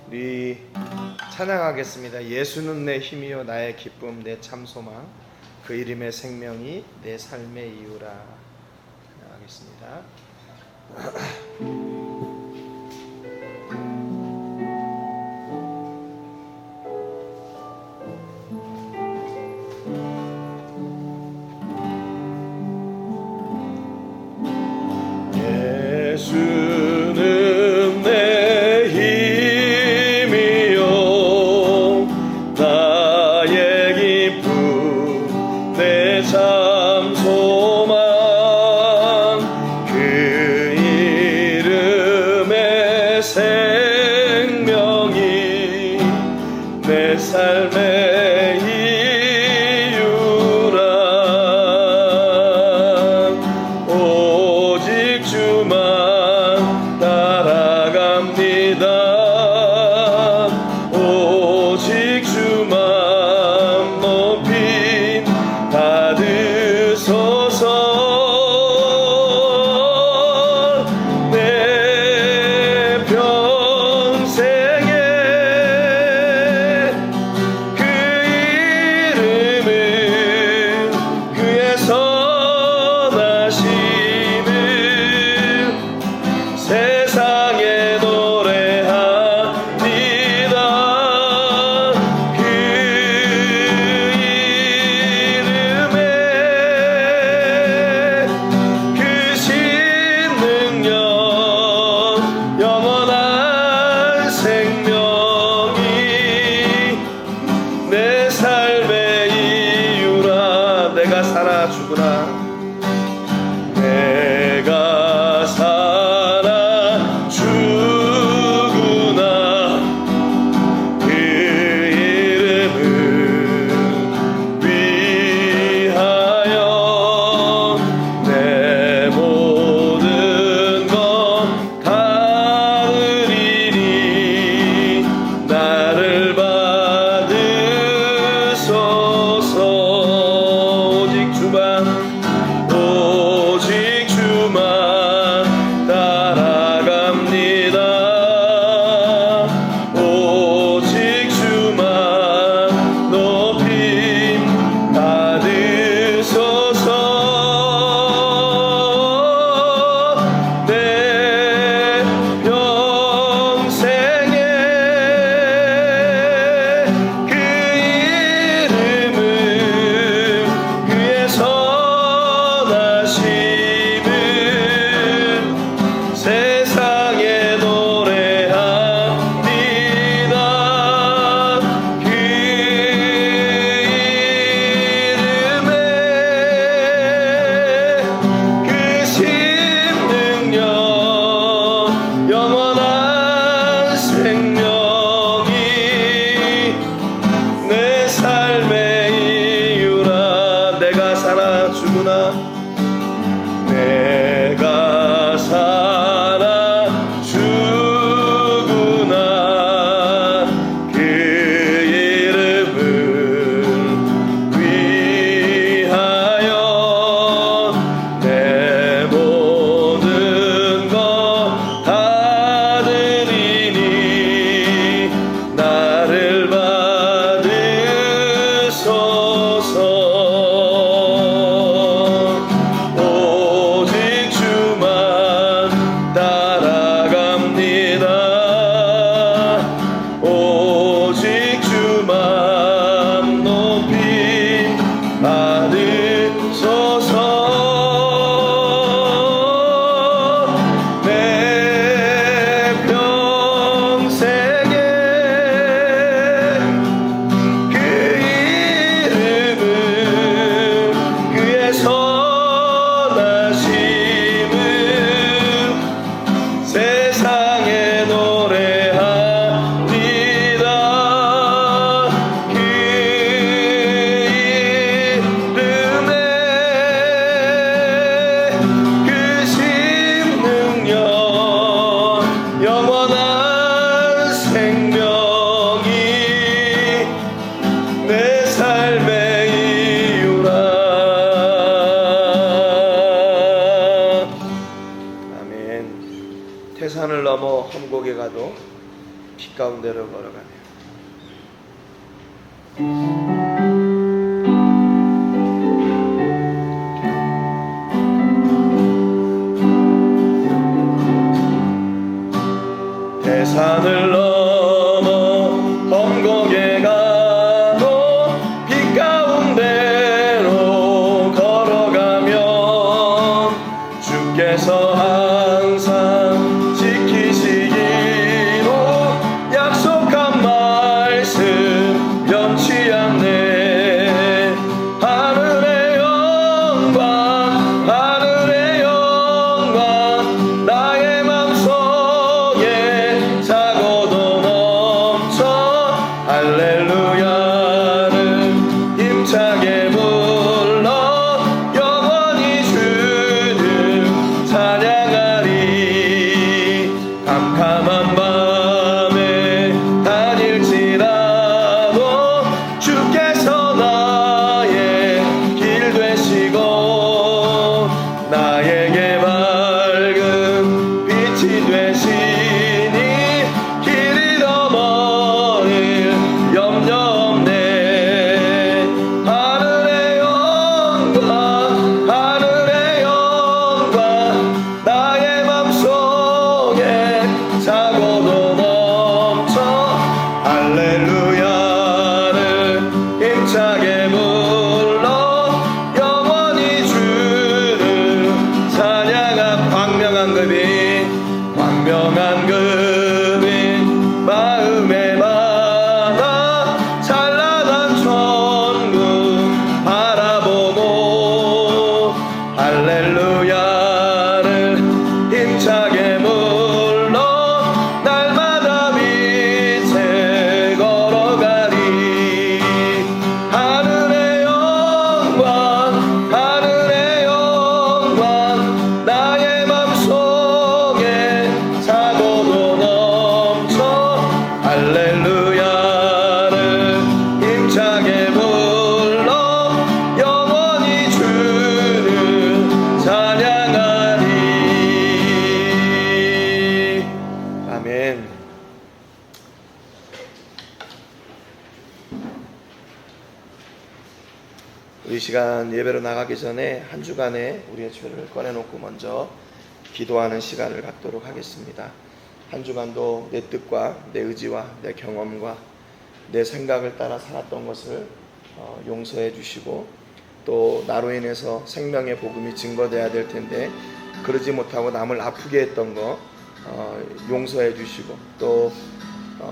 우리 찬양하겠습니다. 예수는 내 힘이요 나의 기쁨 내 참 소망 그 이름의 생명이 내 삶의 이유라. 찬양하겠습니다. 예수는 내 힘이요 나의 기쁨 내 참 소망 그 이름의 생명이 내 삶의 이유라. 오직 주만 따라갑니다. 오직 주만 높임 받으소서. 내 평생에 그 이름을 그의 선하심을 세상에 노래합니다. 그 이름에 그 신능력 영원한 생명이 내 삶의 이유라. 내가 살아 죽으나 내가 살아 죽으나 그 이름을 위하여 내 모든 것 다 드리니 나를 받으소서. 오직 주만 따라갑니다. 오직 주만 높임 받으소서. 내 평생에 그 이름을 그의 선하심을 세상에 노래합니다. 그 이름에 그 신능력 영원한 생명이 내 삶의 이유라. 내가 살아 죽으나 내가 살아 죽으나 그 이름을 위하여 내 모든 것 다 드리니 나를 받으소서. 오직 주만 따라갑니다. 오직 주만 높임 받으소서. 내 평생에 그 이름을 그의 선하심을 세상에 노래합니다. 그 이름에 그 신능력 영원한 생명이 내 삶의 이유라. 아멘. 태산을 넘어 험곡에 가도 빛 가운데로 걸어가네요. 대산을 넘어 험곡에 가도 빛 가운데로 걸어가면 주께서 항상 지키시기로 약속한 말씀 변치 않네. 하늘의 영광 하늘의 영광 나의 맘속에 차고도 넘쳐 할렐루야를 힘차게 불러 영원히 주를 찬양하리. 캄캄한 밤에 다닐지라도 주께서 나의 길 되시고 나에게 밝은 빛이 되시니 길이 더 멀리 염려 없네. 하늘의 영광 하늘의 영광 나의 맘속에 차고도 넘쳐 할렐루야를 힘차게 불러 영원히 주를 찬양한 광명한 금인 마음에 받아 찬란한 천국 바라보고 할렐루야를 힘차게 불러 날마다 빛에 걸어가리. 하늘의 영광 하늘의 영광 나의 맘속에 차고도 넘쳐 할렐루야를 힘차게 불러 영원히 주를 찬양하리. 아멘. 우리 시간 예배로 나가기 전에 한 주간의 우리의 죄를 꺼내놓고 먼저 기도하는 시간을 갖도록 하겠습니다. 한 주간도 내 뜻과 내 의지와 내 경험과 내 생각을 따라 살았던 것을 용서해 주시고, 또 나로 인해서 생명의 복음이 증거돼야 될 텐데 그러지 못하고 남을 아프게 했던 거 용서해 주시고, 또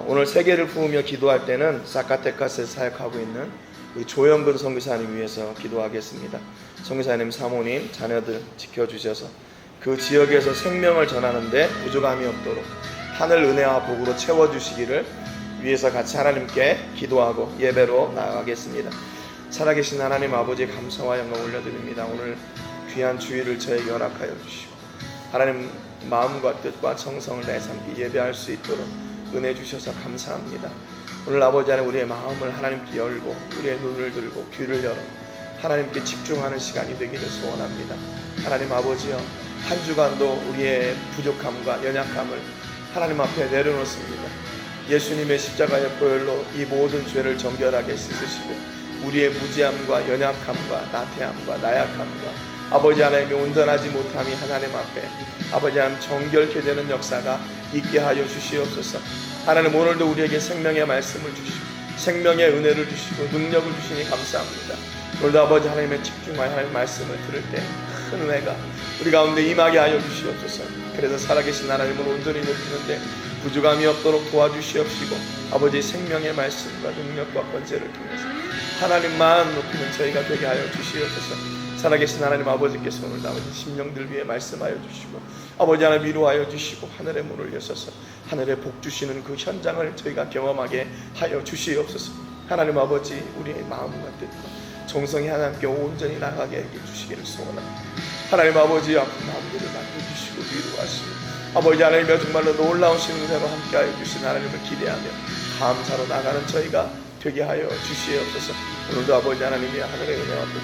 오늘 세계를 부으며 기도할 때는 사카테카스에 사역하고 있는 우리 조영근 선교사님 위해서 기도하겠습니다. 선교사님 사모님 자녀들 지켜주셔서 그 지역에서 생명을 전하는데 부족함이 없도록 하늘 은혜와 복으로 채워주시기를 위해서 같이 하나님께 기도하고 예배로 나아가겠습니다. 살아계신 하나님 아버지 감사와 영광 올려드립니다. 오늘 귀한 주일을 저에게 허락하여 주시고 하나님 마음과 뜻과 정성을 내 삶기 예배할 수 있도록 은혜 주셔서 감사합니다. 오늘 아버지 하나님 우리의 마음을 하나님께 열고 우리의 눈을 들고 귀를 열어 하나님께 집중하는 시간이 되기를 소원합니다. 하나님 아버지여, 한 주간도 우리의 부족함과 연약함을 하나님 앞에 내려놓습니다. 예수님의 십자가의 보혈로 이 모든 죄를 정결하게 씻으시고 우리의 무지함과 연약함과 나태함과 나약함과 아버지 하나님의 온전하지 못함이 하나님 앞에 아버지 하나님 정결케 되는 역사가 있게 하여 주시옵소서. 하나님 오늘도 우리에게 생명의 말씀을 주시고 생명의 은혜를 주시고 능력을 주시니 감사합니다. 오늘도 아버지 하나님의 집중하여 하나님의 말씀을 들을 때 큰 은혜가 우리 가운데 임하게 하여 주시옵소서. 그래서 살아계신 하나님을 온전히 높이는데 부족함이 없도록 도와주시옵시고 아버지 생명의 말씀과 능력과 권세를 통해서 하나님만 높이는 저희가 되게 하여 주시옵소서. 살아계신 하나님 아버지께서 오늘도 아버지 심령들 위해 말씀하여 주시고 아버지 하나님 위로하여 주시고 하늘의 문을 여셔서 하늘의 복 주시는 그 현장을 저희가 경험하게 하여 주시옵소서. 하나님 아버지 우리의 마음과 뜻과 정성이 하나님께 온전히 나가게 해 주시기를 소원합니다. 하나님 아버지 아픈 마음들을 만져주시고 위로하시고 아버지 하나님의 정말로 놀라우신 은혜로 함께하여 주신 하나님을 기대하며 감사로 나가는 저희가 되게 하여 주시옵소서. 오늘도 아버지 하나님의 하늘의 은혜와 복을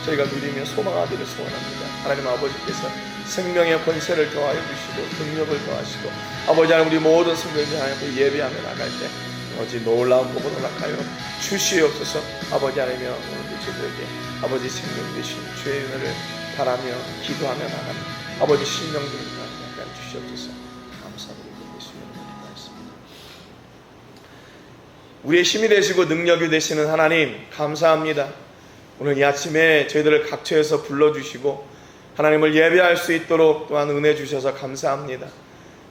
저희가 누리며 소망하기를 소원합니다. 하나님 아버지께서 생명의 권세를 더하여 주시고 능력을 더하시고 아버지 하나님 우리 모든 성도님들 하나님 예배하며 나갈 때 아버지 놀라운 복을 허락하여 주시옵소서. 아버지 하나님 오늘도 저들에게 아버지 생명 되신 주의 은혜를 바라며 기도하며 나갑니다. 아버지 신령들을 약간 주시옵소서. 감사드리고 예수님을 기도하겠습니다. 우리의 힘이 되시고 능력이 되시는 하나님 감사합니다. 오늘 이 아침에 저희들을 각처에서 불러주시고 하나님을 예배할 수 있도록 또한 은혜 주셔서 감사합니다.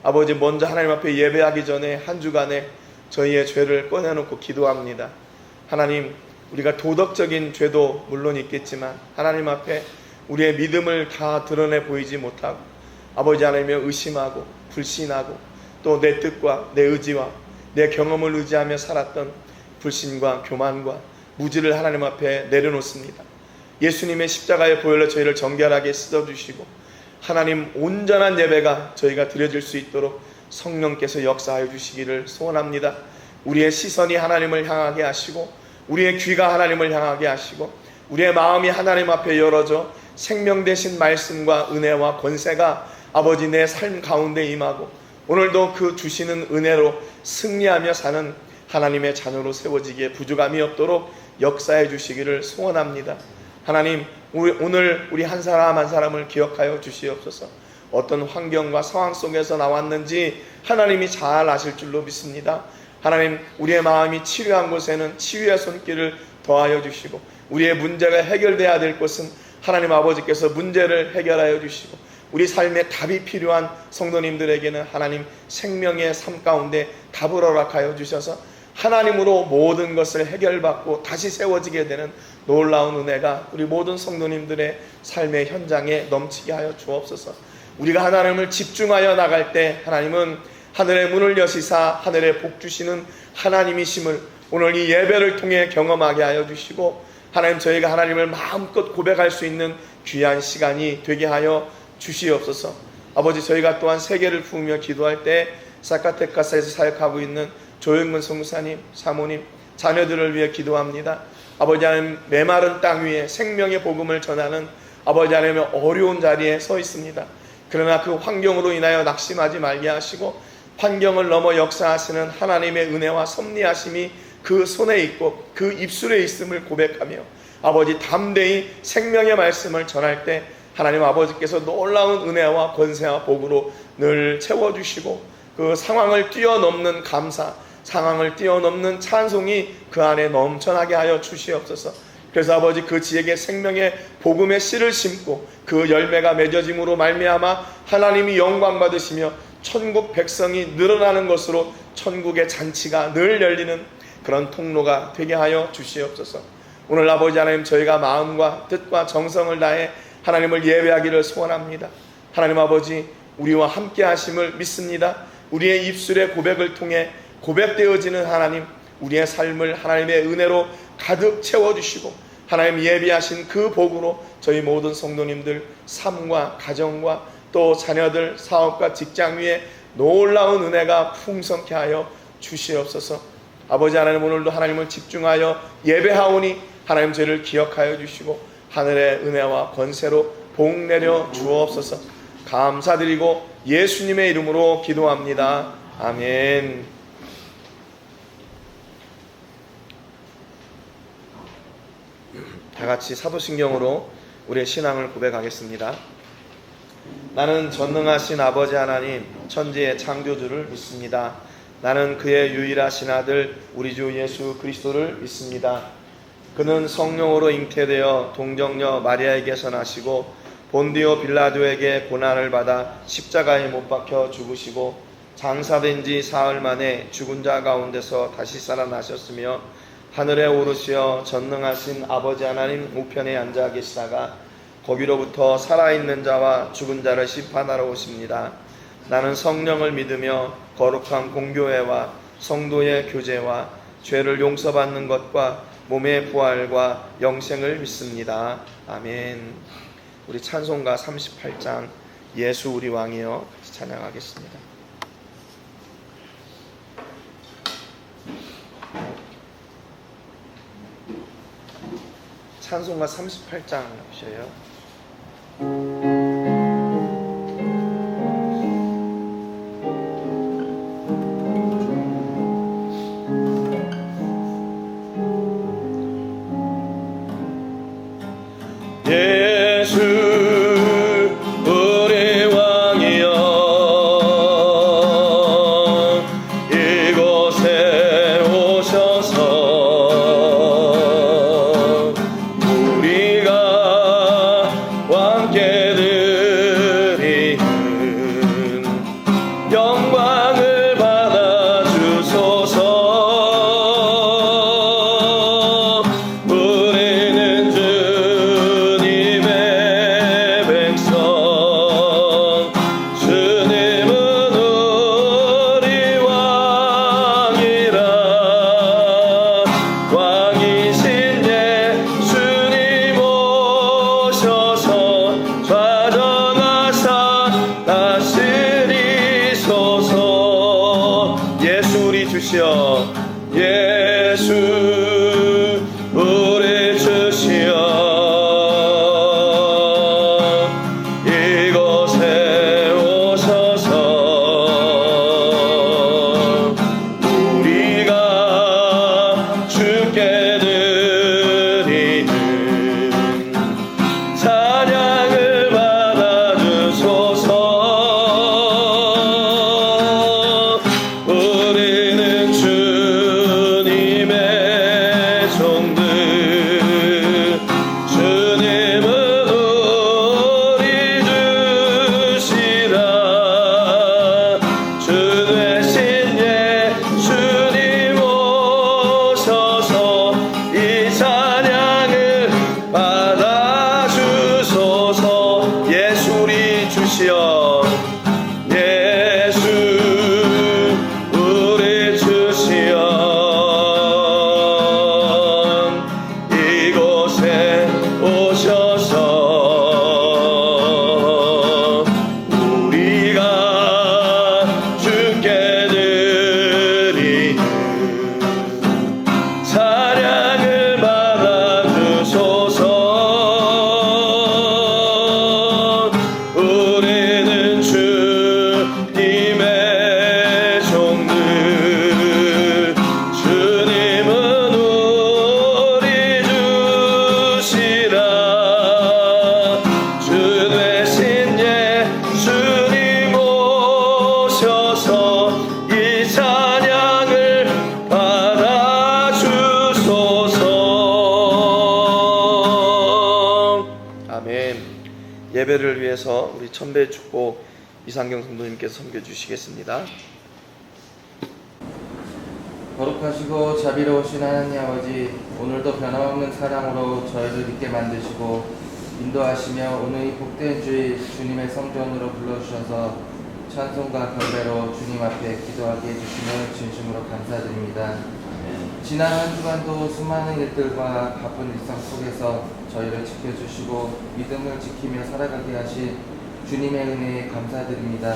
아버지 먼저 하나님 앞에 예배하기 전에 한 주간에 저희의 죄를 꺼내놓고 기도합니다. 하나님 우리가 도덕적인 죄도 물론 있겠지만 하나님 앞에 우리의 믿음을 다 드러내 보이지 못하고 아버지 하나님을 의심하고 불신하고 또 내 뜻과 내 의지와 내 경험을 의지하며 살았던 불신과 교만과 무지를 하나님 앞에 내려놓습니다. 예수님의 십자가의 보혈로 저희를 정결하게 씻어주시고 하나님 온전한 예배가 저희가 드려질 수 있도록 성령께서 역사하여 주시기를 소원합니다. 우리의 시선이 하나님을 향하게 하시고 우리의 귀가 하나님을 향하게 하시고 우리의 마음이 하나님 앞에 열어져 생명 되신 말씀과 은혜와 권세가 아버지 내 삶 가운데 임하고 오늘도 그 주시는 은혜로 승리하며 사는 하나님의 자녀로 세워지기에 부족함이 없도록 역사해 주시기를 소원합니다. 하나님 오늘 우리 한 사람 한 사람을 기억하여 주시옵소서. 어떤 환경과 상황 속에서 나왔는지 하나님이 잘 아실 줄로 믿습니다. 하나님 우리의 마음이 치료한 곳에는 치유의 손길을 더하여 주시고 우리의 문제가 해결돼야 될 곳은 하나님 아버지께서 문제를 해결하여 주시고 우리 삶에 답이 필요한 성도님들에게는 하나님 생명의 삶 가운데 답을 허락하여 주셔서 하나님으로 모든 것을 해결받고 다시 세워지게 되는 놀라운 은혜가 우리 모든 성도님들의 삶의 현장에 넘치게 하여 주옵소서. 우리가 하나님을 집중하여 나갈 때 하나님은 하늘의 문을 여시사 하늘의 복 주시는 하나님이심을 오늘 이 예배를 통해 경험하게 하여 주시고 하나님 저희가 하나님을 마음껏 고백할 수 있는 귀한 시간이 되게 하여 주시옵소서. 아버지 저희가 또한 세계를 부으며 기도할 때 사카테카사에서 사역하고 있는 조영문 성사님, 사모님, 자녀들을 위해 기도합니다. 아버지 하나님 메마른 땅 위에 생명의 복음을 전하는 아버지 하나님의 어려운 자리에 서 있습니다. 그러나 그 환경으로 인하여 낙심하지 말게 하시고 환경을 넘어 역사하시는 하나님의 은혜와 섭리하심이 그 손에 있고 그 입술에 있음을 고백하며 아버지 담대히 생명의 말씀을 전할 때 하나님 아버지께서 놀라운 은혜와 권세와 복으로 늘 채워주시고 그 상황을 뛰어넘는 감사, 상황을 뛰어넘는 찬송이 그 안에 넘쳐나게 하여 주시옵소서. 그래서 아버지 그 지역에 생명의 복음의 씨를 심고 그 열매가 맺어짐으로 말미암아 하나님이 영광 받으시며 천국 백성이 늘어나는 것으로 천국의 잔치가 늘 열리는 그런 통로가 되게 하여 주시옵소서. 오늘 아버지 하나님 저희가 마음과 뜻과 정성을 다해 하나님을 예배하기를 소원합니다. 하나님 아버지 우리와 함께 하심을 믿습니다. 우리의 입술의 고백을 통해 고백되어지는 하나님 우리의 삶을 하나님의 은혜로 가득 채워주시고 하나님 예비하신 그 복으로 저희 모든 성도님들 삶과 가정과 또 자녀들 사업과 직장 위에 놀라운 은혜가 풍성케 하여 주시옵소서. 아버지 하나님 오늘도 하나님을 집중하여 예배하오니 하나님 저희를 기억하여 주시고 하늘의 은혜와 권세로 복 내려 주옵소서. 감사드리고 예수님의 이름으로 기도합니다. 아멘. 다 같이 사도신경으로 우리의 신앙을 고백하겠습니다. 나는 전능하신 아버지 하나님 천지의 창조주를 믿습니다. 나는 그의 유일하신 아들 우리 주 예수 그리스도를 믿습니다. 그는 성령으로 잉태되어 동정녀 마리아에게서 나시고 본디오 빌라도에게 고난을 받아 십자가에 못 박혀 죽으시고 장사된 지 사흘 만에 죽은 자 가운데서 다시 살아나셨으며 하늘에 오르시어 전능하신 아버지 하나님 우편에 앉아 계시다가 거기로부터 살아있는 자와 죽은 자를 심판하러 오십니다. 나는 성령을 믿으며 거룩한 공교회와 성도의 교제와 죄를 용서받는 것과 몸의 부활과 영생을 믿습니다. 아멘. 우리 찬송가 38장 예수 우리 왕이여 같이 찬양하겠습니다. 찬송가 38장 보셔요. 주시어 예수 우리 주시어 이곳에 오셔서 우리가 주께 드리는 찬양을 받아주소서. 우리는 주님의 종들 주님은 우리 주시라 주 대신 예수님 오셔서 이 찬양을 받아주소서. 예수 우리 주시어 예수 우리 주시어 이곳에 오셔서 우리가 주께 드리는 찬양을 받아주소서. 우리는 주님의 종들 주님은 우리 주시라 주 대신 예수님 오셔서 이 찬양을 받아주소서. 아멘. 예배를 위해서 우리 천배 축복 이상경 성도님께서 섬겨주시겠습니다. 거룩하시고 자비로우신 하나님 아버지, 오늘도 변함없는 사랑으로 저희를 있게 만드시고 인도하시며 오늘 이 복된 주일 주님의 성전으로 불러주셔서 찬송과 경배로 주님 앞에 기도하게 해주시며 진심으로 감사드립니다. 지난 한 주간도 수많은 일들과 바쁜 일상 속에서 저희를 지켜주시고 믿음을 지키며 살아가게 하신 주님의 은혜에 감사드립니다.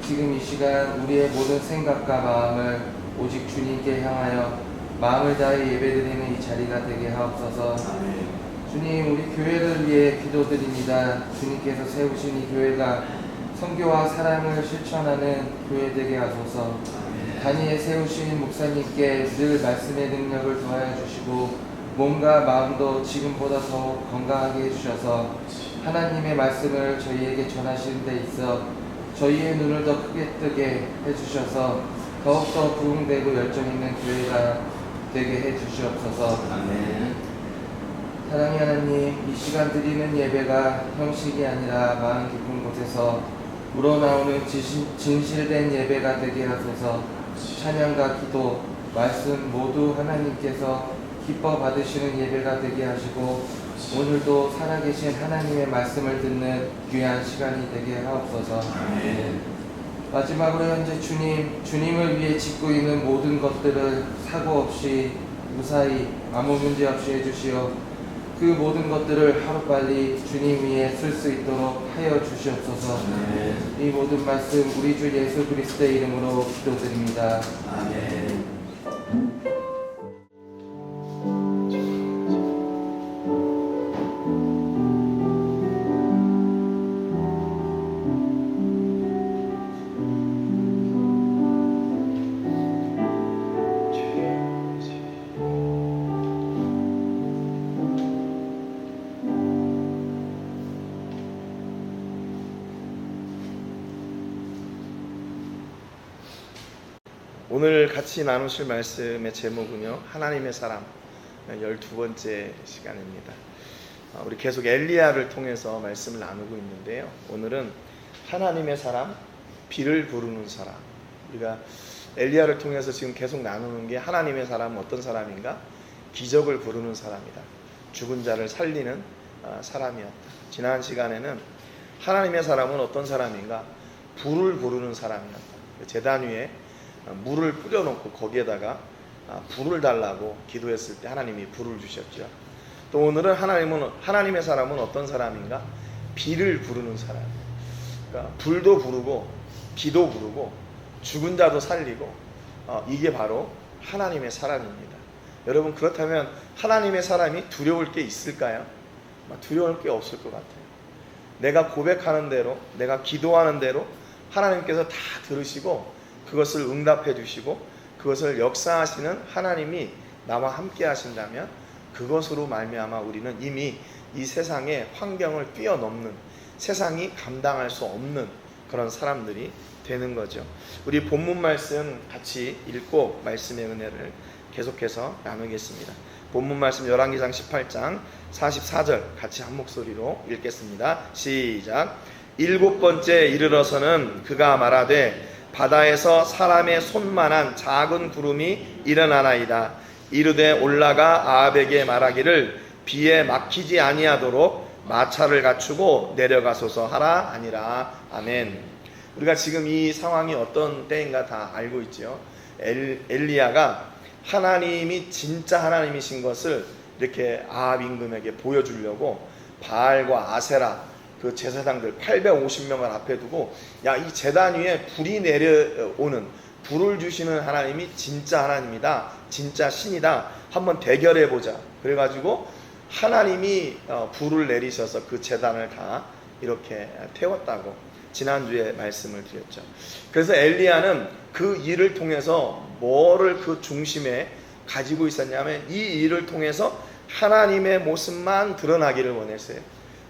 지금 이 시간 우리의 모든 생각과 마음을 오직 주님께 향하여 마음을 다해 예배드리는 이 자리가 되게 하옵소서. 주님, 우리 교회를 위해 기도드립니다. 주님께서 세우신 이 교회가 선교와 사랑을 실천하는 교회 되게 하소서. 단위에 세우신 목사님께 늘 말씀의 능력을 더하여 주시고 몸과 마음도 지금보다 더욱 건강하게 해주셔서 하나님의 말씀을 저희에게 전하시는 데 있어 저희의 눈을 더 크게 뜨게 해주셔서 더욱더 부흥되고 열정 있는 교회가 되게 해주시옵소서. 사랑의 하나님, 이 시간 드리는 예배가 형식이 아니라 마음 깊은 곳에서 우러나오는 진실된 예배가 되게 하소서. 찬양과 기도, 말씀 모두 하나님께서 기뻐 받으시는 예배가 되게 하시고 오늘도 살아계신 하나님의 말씀을 듣는 귀한 시간이 되게 하옵소서. 마지막으로 현재 주님을 위해 짓고 있는 모든 것들을 사고 없이 무사히 아무 문제 없이 해주시어 그 모든 것들을 하루빨리 주님 위에 쓸 수 있도록 하여 주시옵소서. 이 모든 말씀 우리 주 예수 그리스도의 이름으로 기도드립니다. 아멘. 오늘 같이 나누실 말씀의 제목은요, 하나님의 사람 12번째 시간입니다. 우리 계속 엘리야를 통해서 말씀을 나누고 있는데요, 오늘은 하나님의 사람, 비를 부르는 사람. 우리가 엘리야를 통해서 지금 계속 나누는 게 하나님의 사람은 어떤 사람인가? 기적을 부르는 사람이다. 죽은 자를 살리는 사람이었다. 지난 시간에는 하나님의 사람은 어떤 사람인가? 불을 부르는 사람이었다. 제단 위에 물을 뿌려놓고 거기에다가 불을 달라고 기도했을 때 하나님이 불을 주셨죠. 또 오늘은 하나님의 사람은 어떤 사람인가? 비를 부르는 사람. 그러니까 불도 부르고 비도 부르고 죽은 자도 살리고 이게 바로 하나님의 사랑입니다. 여러분, 그렇다면 하나님의 사람이 두려울 게 있을까요? 두려울 게 없을 것 같아요. 내가 고백하는 대로, 내가 기도하는 대로 하나님께서 다 들으시고 그것을 응답해 주시고 그것을 역사하시는 하나님이 나와 함께 하신다면 그것으로 말미암아 우리는 이미 이 세상의 환경을 뛰어넘는, 세상이 감당할 수 없는 그런 사람들이 되는 거죠. 우리 본문 말씀 같이 읽고 말씀의 은혜를 계속해서 나누겠습니다. 본문 말씀 열왕기상 18장 44절 같이 한 목소리로 읽겠습니다. 시작. 7번째 이르러서는 그가 말하되 바다에서 사람의 손만한 작은 구름이 일어나나이다. 이르되 올라가 아합에게 말하기를 비에 막히지 아니하도록 마차를 갖추고 내려가소서 하라 하니라. 아멘. 우리가 지금 이 상황이 어떤 때인가 다 알고 있죠. 엘리야가 하나님이 진짜 하나님이신 것을 이렇게 아합 임금에게 보여주려고 바알과 아세라 그 제사장들 850명을 앞에 두고, 야, 이 제단 위에 불이 내려오는, 불을 주시는 하나님이 진짜 하나님이다, 진짜 신이다, 한번 대결해보자. 그래가지고 하나님이 불을 내리셔서 그 제단을 다 이렇게 태웠다고 지난주에 말씀을 드렸죠. 그래서 엘리야는 그 일을 통해서 뭐를 그 중심에 가지고 있었냐면 이 일을 통해서 하나님의 모습만 드러나기를 원했어요.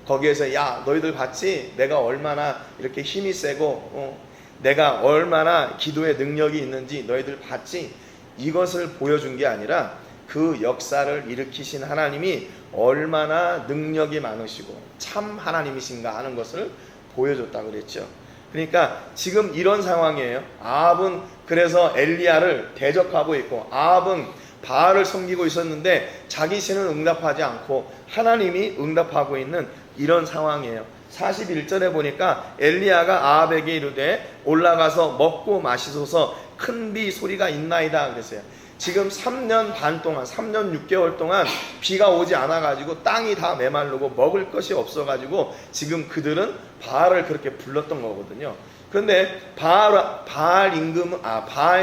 거기에서 야, 너희들 봤지? 내가 얼마나 이렇게 힘이 세고 내가 얼마나 기도의 능력이 있는지 너희들 봤지? 이것을 보여준 게 아니라 그 역사를 일으키신 하나님이 얼마나 능력이 많으시고 참 하나님이신가 하는 것을 보여줬다고 그랬죠. 그러니까 지금 이런 상황이에요. 아합은 그래서 엘리야를 대적하고 있고 아합은 바알을 섬기고 있었는데 자기 신은 응답하지 않고 하나님이 응답하고 있는 이런 상황이에요. 41절에 보니까 엘리야가 아합에게 이르되 올라가서 먹고 마시소서 큰 비 소리가 있나이다 그랬어요. 지금 3년 반 동안, 3년 6개월 동안 비가 오지 않아가지고 땅이 다 메마르고 먹을 것이 없어가지고 지금 그들은 바알을 그렇게 불렀던 거거든요. 그런데 바알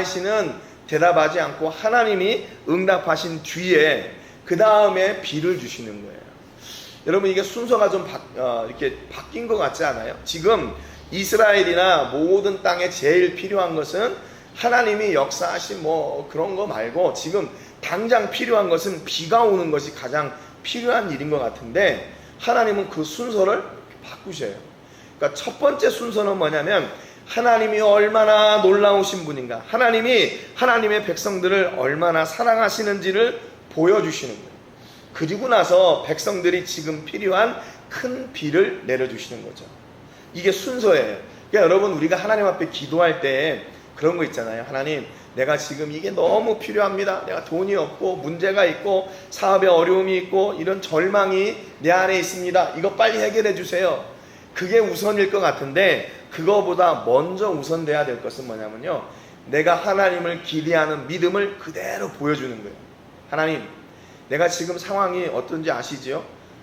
신은 대답하지 않고 하나님이 응답하신 뒤에 그 다음에 비를 주시는 거예요. 여러분, 이게 순서가 좀 이렇게 바뀐 것 같지 않아요? 지금 이스라엘이나 모든 땅에 제일 필요한 것은 하나님이 역사하신 뭐 그런 거 말고 지금 당장 필요한 것은 비가 오는 것이 가장 필요한 일인 것 같은데 하나님은 그 순서를 바꾸셔요. 그러니까 첫 번째 순서는 뭐냐면 하나님이 얼마나 놀라우신 분인가, 하나님이 하나님의 백성들을 얼마나 사랑하시는지를 보여주시는 거예요. 그리고 나서 백성들이 지금 필요한 큰 비를 내려주시는 거죠. 이게 순서예요. 그러니까 여러분, 우리가 하나님 앞에 기도할 때 그런 거 있잖아요. 하나님, 내가 지금 이게 너무 필요합니다. 내가 돈이 없고 문제가 있고 사업에 어려움이 있고 이런 절망이 내 안에 있습니다. 이거 빨리 해결해 주세요. 그게 우선일 것 같은데 그거보다 먼저 우선돼야 될 것은 뭐냐면요, 내가 하나님을 기대하는 믿음을 그대로 보여주는 거예요. 하나님, 내가 지금 상황이 어떤지 아시지요?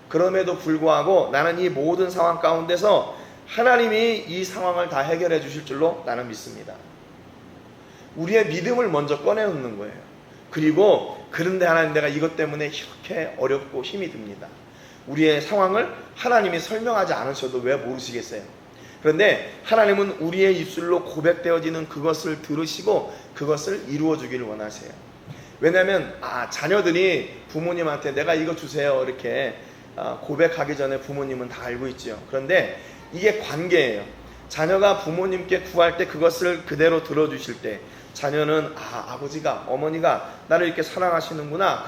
그럼에도 불구하고 나는 이 모든 상황 가운데서 하나님이 이 상황을 다 해결해 주실 줄로 나는 믿습니다. 우리의 믿음을 먼저 꺼내놓는 거예요. 그리고 그런데 하나님, 내가 이것 때문에 이렇게 어렵고 힘이 듭니다. 우리의 상황을 하나님이 설명하지 않으셔도 왜 모르시겠어요? 그런데 하나님은 우리의 입술로 고백되어지는 그것을 들으시고 그것을 이루어 주기를 원하세요. 왜냐하면 자녀들이 부모님한테 내가 이거 주세요 이렇게 고백하기 전에 부모님은 다 알고 있죠. 그런데 이게 관계예요. 자녀가 부모님께 구할 때 그것을 그대로 들어주실 때 자녀는 아버지가, 어머니가 나를 이렇게 사랑하시는구나,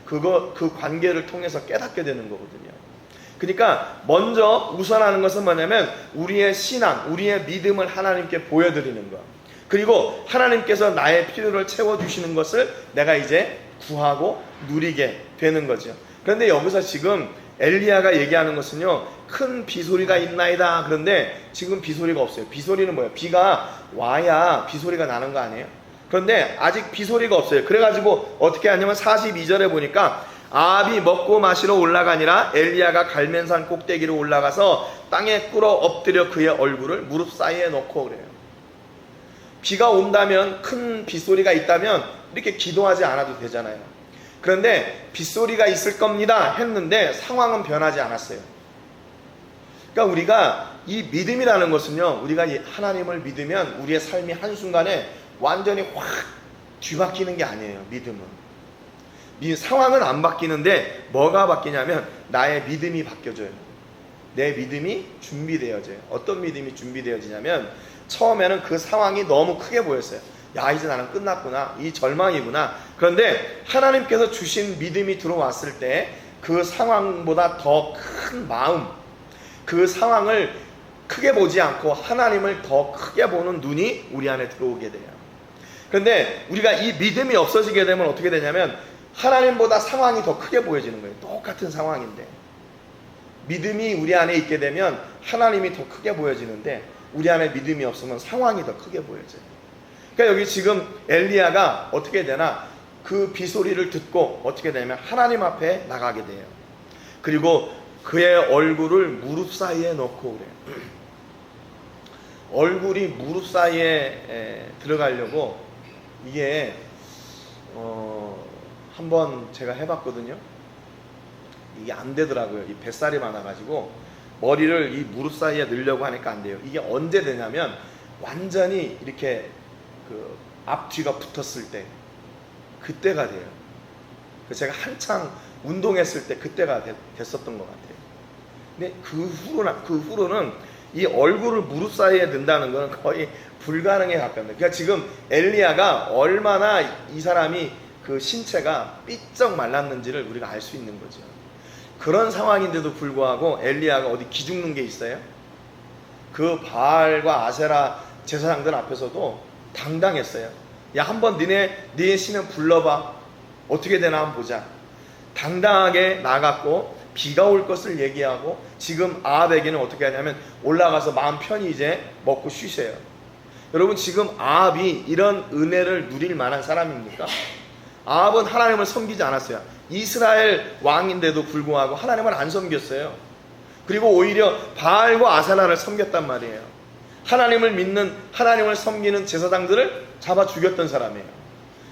그 관계를 통해서 깨닫게 되는 거거든요. 그러니까 먼저 우선하는 것은 뭐냐면 우리의 신앙, 우리의 믿음을 하나님께 보여드리는 것, 그리고 하나님께서 나의 필요를 채워주시는 것을 내가 이제 구하고 누리게 되는 거죠. 그런데 여기서 지금 엘리야가 얘기하는 것은요, 큰 비소리가 있나이다. 그런데 지금 비소리가 없어요. 비소리는 뭐예요? 비가 와야 비소리가 나는 거 아니에요? 그런데 아직 비소리가 없어요. 그래가지고 어떻게 하냐면 42절에 보니까 아합이 먹고 마시러 올라가니라 엘리야가 갈멜산 꼭대기로 올라가서 땅에 꿇어 엎드려 그의 얼굴을 무릎 사이에 놓고 그래요. 비가 온다면, 큰 빗소리가 있다면 이렇게 기도하지 않아도 되잖아요. 그런데 빗소리가 있을 겁니다 했는데 상황은 변하지 않았어요. 그러니까 우리가 이 믿음이라는 것은요, 우리가 하나님을 믿으면 우리의 삶이 한순간에 완전히 확 뒤바뀌는 게 아니에요. 믿음은 상황은 안 바뀌는데 뭐가 바뀌냐면 나의 믿음이 바뀌어져요. 내 믿음이 준비되어져요. 어떤 믿음이 준비되어지냐면, 처음에는 그 상황이 너무 크게 보였어요. 야, 이제 나는 끝났구나, 이 절망이구나. 그런데 하나님께서 주신 믿음이 들어왔을 때 그 상황보다 더 큰 마음, 그 상황을 크게 보지 않고 하나님을 더 크게 보는 눈이 우리 안에 들어오게 돼요. 그런데 우리가 이 믿음이 없어지게 되면 어떻게 되냐면, 하나님보다 상황이 더 크게 보여지는 거예요. 똑같은 상황인데 믿음이 우리 안에 있게 되면 하나님이 더 크게 보여지는데, 우리 안에 믿음이 없으면 상황이 더 크게 보여져요. 그러니까 여기 지금 엘리야가 어떻게 되나, 그 비소리를 듣고 어떻게 되냐면 하나님 앞에 나가게 돼요. 그리고 그의 얼굴을 무릎 사이에 넣고 그래요. 얼굴이 무릎 사이에 들어가려고, 이게 한번 제가 해봤거든요. 이게 안 되더라고요. 이 뱃살이 많아가지고 머리를 이 무릎 사이에 넣으려고 하니까 안 돼요. 이게 언제 되냐면, 완전히 이렇게 그 앞뒤가 붙었을 때, 그때가 돼요. 제가 한창 운동했을 때 그때가 됐었던 것 같아요. 근데 그 후로는 이 얼굴을 무릎 사이에 넣는다는 건 거의 불가능에 가깝습니다. 그러니까 지금 엘리야가 얼마나 이 사람이 그 신체가 삐쩍 말랐는지를 우리가 알 수 있는 거죠. 그런 상황인데도 불구하고 엘리야가 어디 기죽는 게 있어요? 그 바알과 아세라 제사장들 앞에서도 당당했어요. 야, 한번 네 신을 불러봐. 어떻게 되나 한번 보자. 당당하게 나갔고, 비가 올 것을 얘기하고, 지금 아합에게는 어떻게 하냐면 올라가서 마음 편히 이제 먹고 쉬세요. 여러분, 지금 아합이 이런 은혜를 누릴 만한 사람입니까? 아합은 하나님을 섬기지 않았어요. 이스라엘 왕인데도 불구하고 하나님을 안 섬겼어요. 그리고 오히려 바알과 아세라를 섬겼단 말이에요. 하나님을 믿는, 하나님을 섬기는 제사장들을 잡아 죽였던 사람이에요.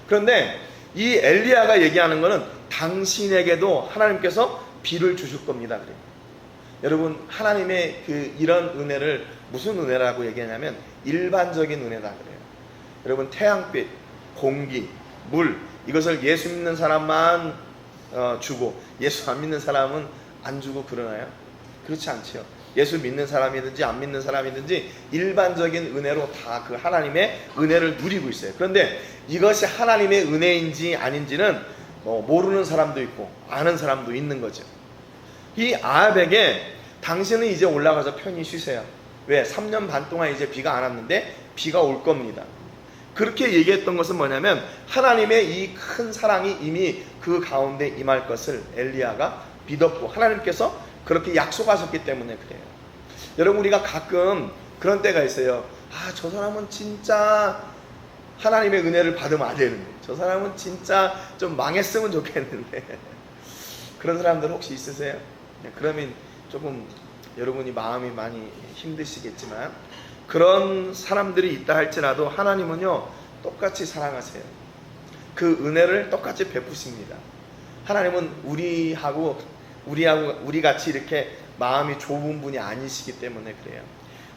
그런데 이 엘리야가 얘기하는 것은 당신에게도 하나님께서 비를 주실 겁니다 그래요. 여러분, 하나님의 이런 은혜를 무슨 은혜라고 얘기하냐면 일반적인 은혜다 그래요. 여러분, 태양빛, 공기, 물, 이것을 예수 믿는 사람만 주고 예수 안 믿는 사람은 안 주고 그러나요? 그렇지 않지요. 예수 믿는 사람이든지 안 믿는 사람이든지 일반적인 은혜로 다 그 하나님의 은혜를 누리고 있어요. 그런데 이것이 하나님의 은혜인지 아닌지는 모르는 사람도 있고 아는 사람도 있는 거죠. 이 아합에게 당신은 이제 올라가서 편히 쉬세요. 왜? 3년 반 동안 이제 비가 안 왔는데 비가 올 겁니다. 그렇게 얘기했던 것은 뭐냐면, 하나님의 이 큰 사랑이 이미 그 가운데 임할 것을 엘리야가 믿었고, 하나님께서 그렇게 약속하셨기 때문에 그래요. 여러분, 우리가 가끔 그런 때가 있어요. 아, 저 사람은 진짜 하나님의 은혜를 받으면 안 되는데, 저 사람은 진짜 좀 망했으면 좋겠는데 그런 사람들 혹시 있으세요? 그러면 조금 여러분이 마음이 많이 힘드시겠지만, 그런 사람들이 있다 할지라도 하나님은요 똑같이 사랑하세요. 그 은혜를 똑같이 베푸십니다. 하나님은 우리 같이 이렇게 마음이 좁은 분이 아니시기 때문에 그래요.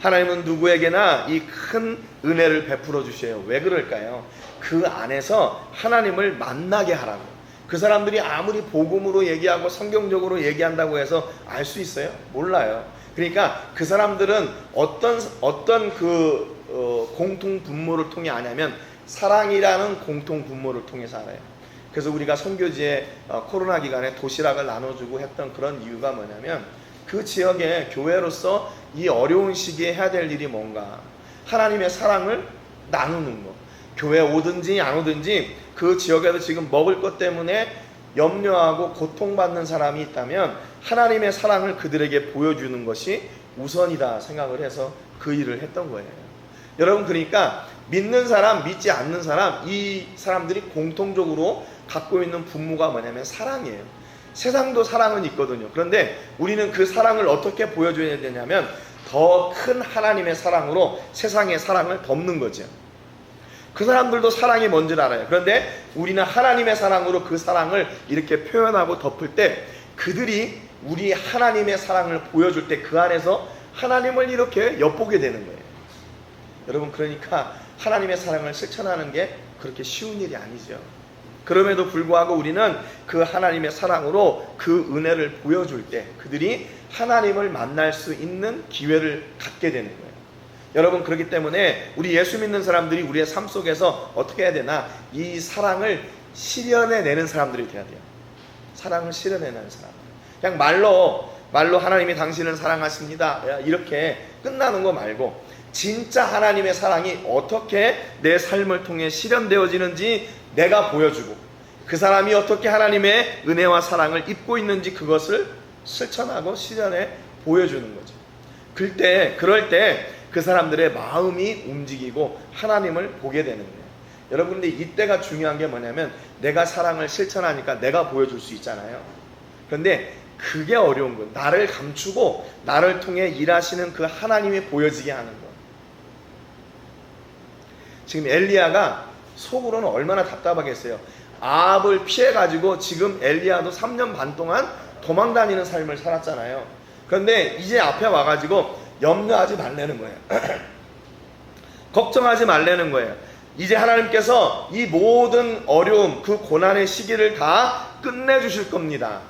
하나님은 누구에게나 이 큰 은혜를 베풀어 주셔요. 왜 그럴까요? 그 안에서 하나님을 만나게 하라고. 그 사람들이 아무리 복음으로 얘기하고 성경적으로 얘기한다고 해서 알 수 있어요? 몰라요. 그러니까 그 사람들은 어떤 공통 분모를 통해 아냐면 사랑이라는 공통 분모를 통해서 알아요. 그래서 우리가 선교지에 코로나 기간에 도시락을 나눠주고 했던 그런 이유가 뭐냐면, 그 지역의 교회로서 이 어려운 시기에 해야 될 일이 뭔가, 하나님의 사랑을 나누는 거. 교회 오든지 안 오든지 그 지역에서 지금 먹을 것 때문에 염려하고 고통받는 사람이 있다면 하나님의 사랑을 그들에게 보여주는 것이 우선이다 생각을 해서 그 일을 했던 거예요. 여러분, 그러니까 믿는 사람, 믿지 않는 사람, 이 사람들이 공통적으로 갖고 있는 분모가 뭐냐면 사랑이에요. 세상도 사랑은 있거든요. 그런데 우리는 그 사랑을 어떻게 보여줘야 되냐면, 더 큰 하나님의 사랑으로 세상의 사랑을 덮는 거죠. 그 사람들도 사랑이 뭔지를 알아요. 그런데 우리는 하나님의 사랑으로 그 사랑을 이렇게 표현하고 덮을 때 그들이 우리 하나님의 사랑을 보여줄 때 그 안에서 하나님을 이렇게 엿보게 되는 거예요. 여러분, 그러니까 하나님의 사랑을 실천하는 게 그렇게 쉬운 일이 아니죠. 그럼에도 불구하고 우리는 그 하나님의 사랑으로 그 은혜를 보여줄 때 그들이 하나님을 만날 수 있는 기회를 갖게 되는 거예요. 여러분, 그렇기 때문에 우리 예수 믿는 사람들이 우리의 삶 속에서 어떻게 해야 되나? 이 사랑을 실현해내는 사람들이 돼야 돼요. 사랑을 실현해내는 사람. 그냥 말로 하나님이 당신을 사랑하십니다 이렇게 끝나는 거 말고 진짜 하나님의 사랑이 어떻게 내 삶을 통해 실현되어지는지 내가 보여주고 그 사람이 어떻게 하나님의 은혜와 사랑을 입고 있는지 그것을 실천하고 실현해 보여주는 거죠. 그럴 때 그 사람들의 마음이 움직이고 하나님을 보게 되는 거예요. 여러분, 근데 이때가 중요한 게 뭐냐면 내가 사랑을 실천하니까 내가 보여줄 수 있잖아요. 그런데 그게 어려운 거예요. 나를 감추고 나를 통해 일하시는 그 하나님이 보여지게 하는 거예요. 지금 엘리야가 속으로는 얼마나 답답하겠어요. 아합을 피해가지고 지금 엘리야도 3년 반 동안 도망다니는 삶을 살았잖아요. 그런데 이제 앞에 와가지고 염려하지 말라는 거예요. 걱정하지 말라는 거예요. 이제 하나님께서 이 모든 어려움, 그 고난의 시기를 다 끝내주실 겁니다.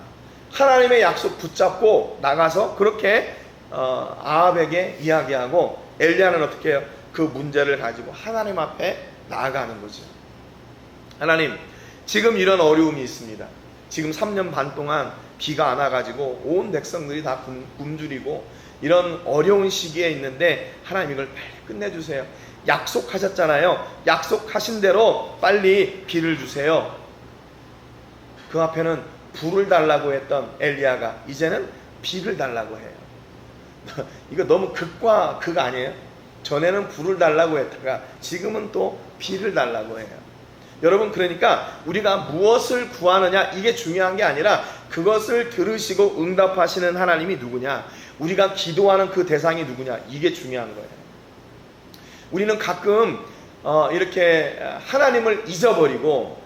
하나님의 약속 붙잡고 나가서 그렇게 아합에게 이야기하고 엘리야는 어떻게 해요? 그 문제를 가지고 하나님 앞에 나아가는 거죠. 하나님, 지금 이런 어려움이 있습니다. 지금 3년 반 동안 비가 안 와가지고 온 백성들이 다 굶주리고 이런 어려운 시기에 있는데 하나님 이걸 빨리 끝내주세요. 약속하셨잖아요. 약속하신 대로 빨리 비를 주세요. 그 앞에는 불을 달라고 했던 엘리야가 이제는 비를 달라고 해요. 이거 너무 극과 극 아니에요? 전에는 불을 달라고 했다가 지금은 또 비를 달라고 해요. 여러분, 그러니까 우리가 무엇을 구하느냐 이게 중요한 게 아니라 그것을 들으시고 응답하시는 하나님이 누구냐, 우리가 기도하는 그 대상이 누구냐, 이게 중요한 거예요. 우리는 가끔 이렇게 하나님을 잊어버리고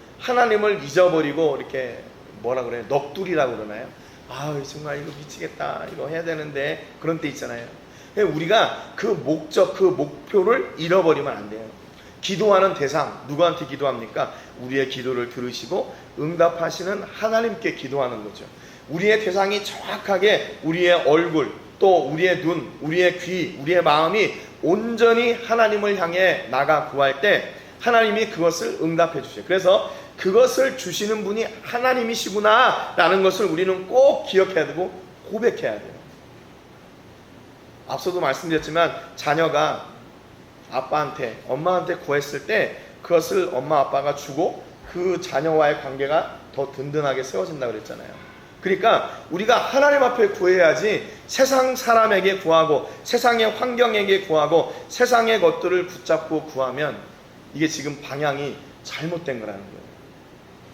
이렇게 뭐라 그래요? 넋두리라고 그러나요? 아, 정말 이거 미치겠다, 이거 해야 되는데, 그런 때 있잖아요. 우리가 그 목적, 그 목표를 잃어버리면 안 돼요. 기도하는 대상, 누구한테 기도합니까? 우리의 기도를 들으시고 응답하시는 하나님께 기도하는 거죠. 우리의 대상이 정확하게 우리의 얼굴, 또 우리의 눈, 우리의 귀, 우리의 마음이 온전히 하나님을 향해 나가 구할 때 하나님이 그것을 응답해 주세요. 그래서 그것을 주시는 분이 하나님이시구나 라는 것을 우리는 꼭 기억해야 되고 고백해야 돼요. 앞서도 말씀드렸지만 자녀가 아빠한테, 엄마한테 구했을 때 그것을 엄마 아빠가 주고 그 자녀와의 관계가 더 든든하게 세워진다고 그랬잖아요. 그러니까 우리가 하나님 앞에 구해야지 세상 사람에게 구하고 세상의 환경에게 구하고 세상의 것들을 붙잡고 구하면 이게 지금 방향이 잘못된 거라는 거예요.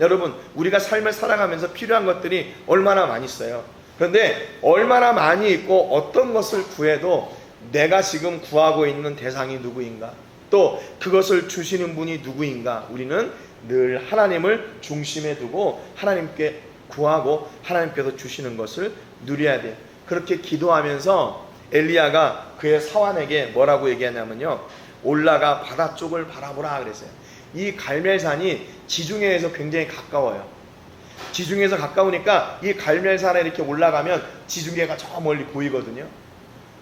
여러분, 우리가 삶을 살아가면서 필요한 것들이 얼마나 많이 있어요. 그런데 얼마나 많이 있고 어떤 것을 구해도 내가 지금 구하고 있는 대상이 누구인가, 또 그것을 주시는 분이 누구인가, 우리는 늘 하나님을 중심에 두고 하나님께 구하고 하나님께서 주시는 것을 누려야 돼요. 그렇게 기도하면서 엘리야가 그의 사환에게 뭐라고 얘기하냐면요, 올라가 바다 쪽을 바라보라 그랬어요. 이 갈멜산이 지중해에서 굉장히 가까워요. 지중해에서 가까우니까 이 갈멜산에 이렇게 올라가면 지중해가 저 멀리 보이거든요.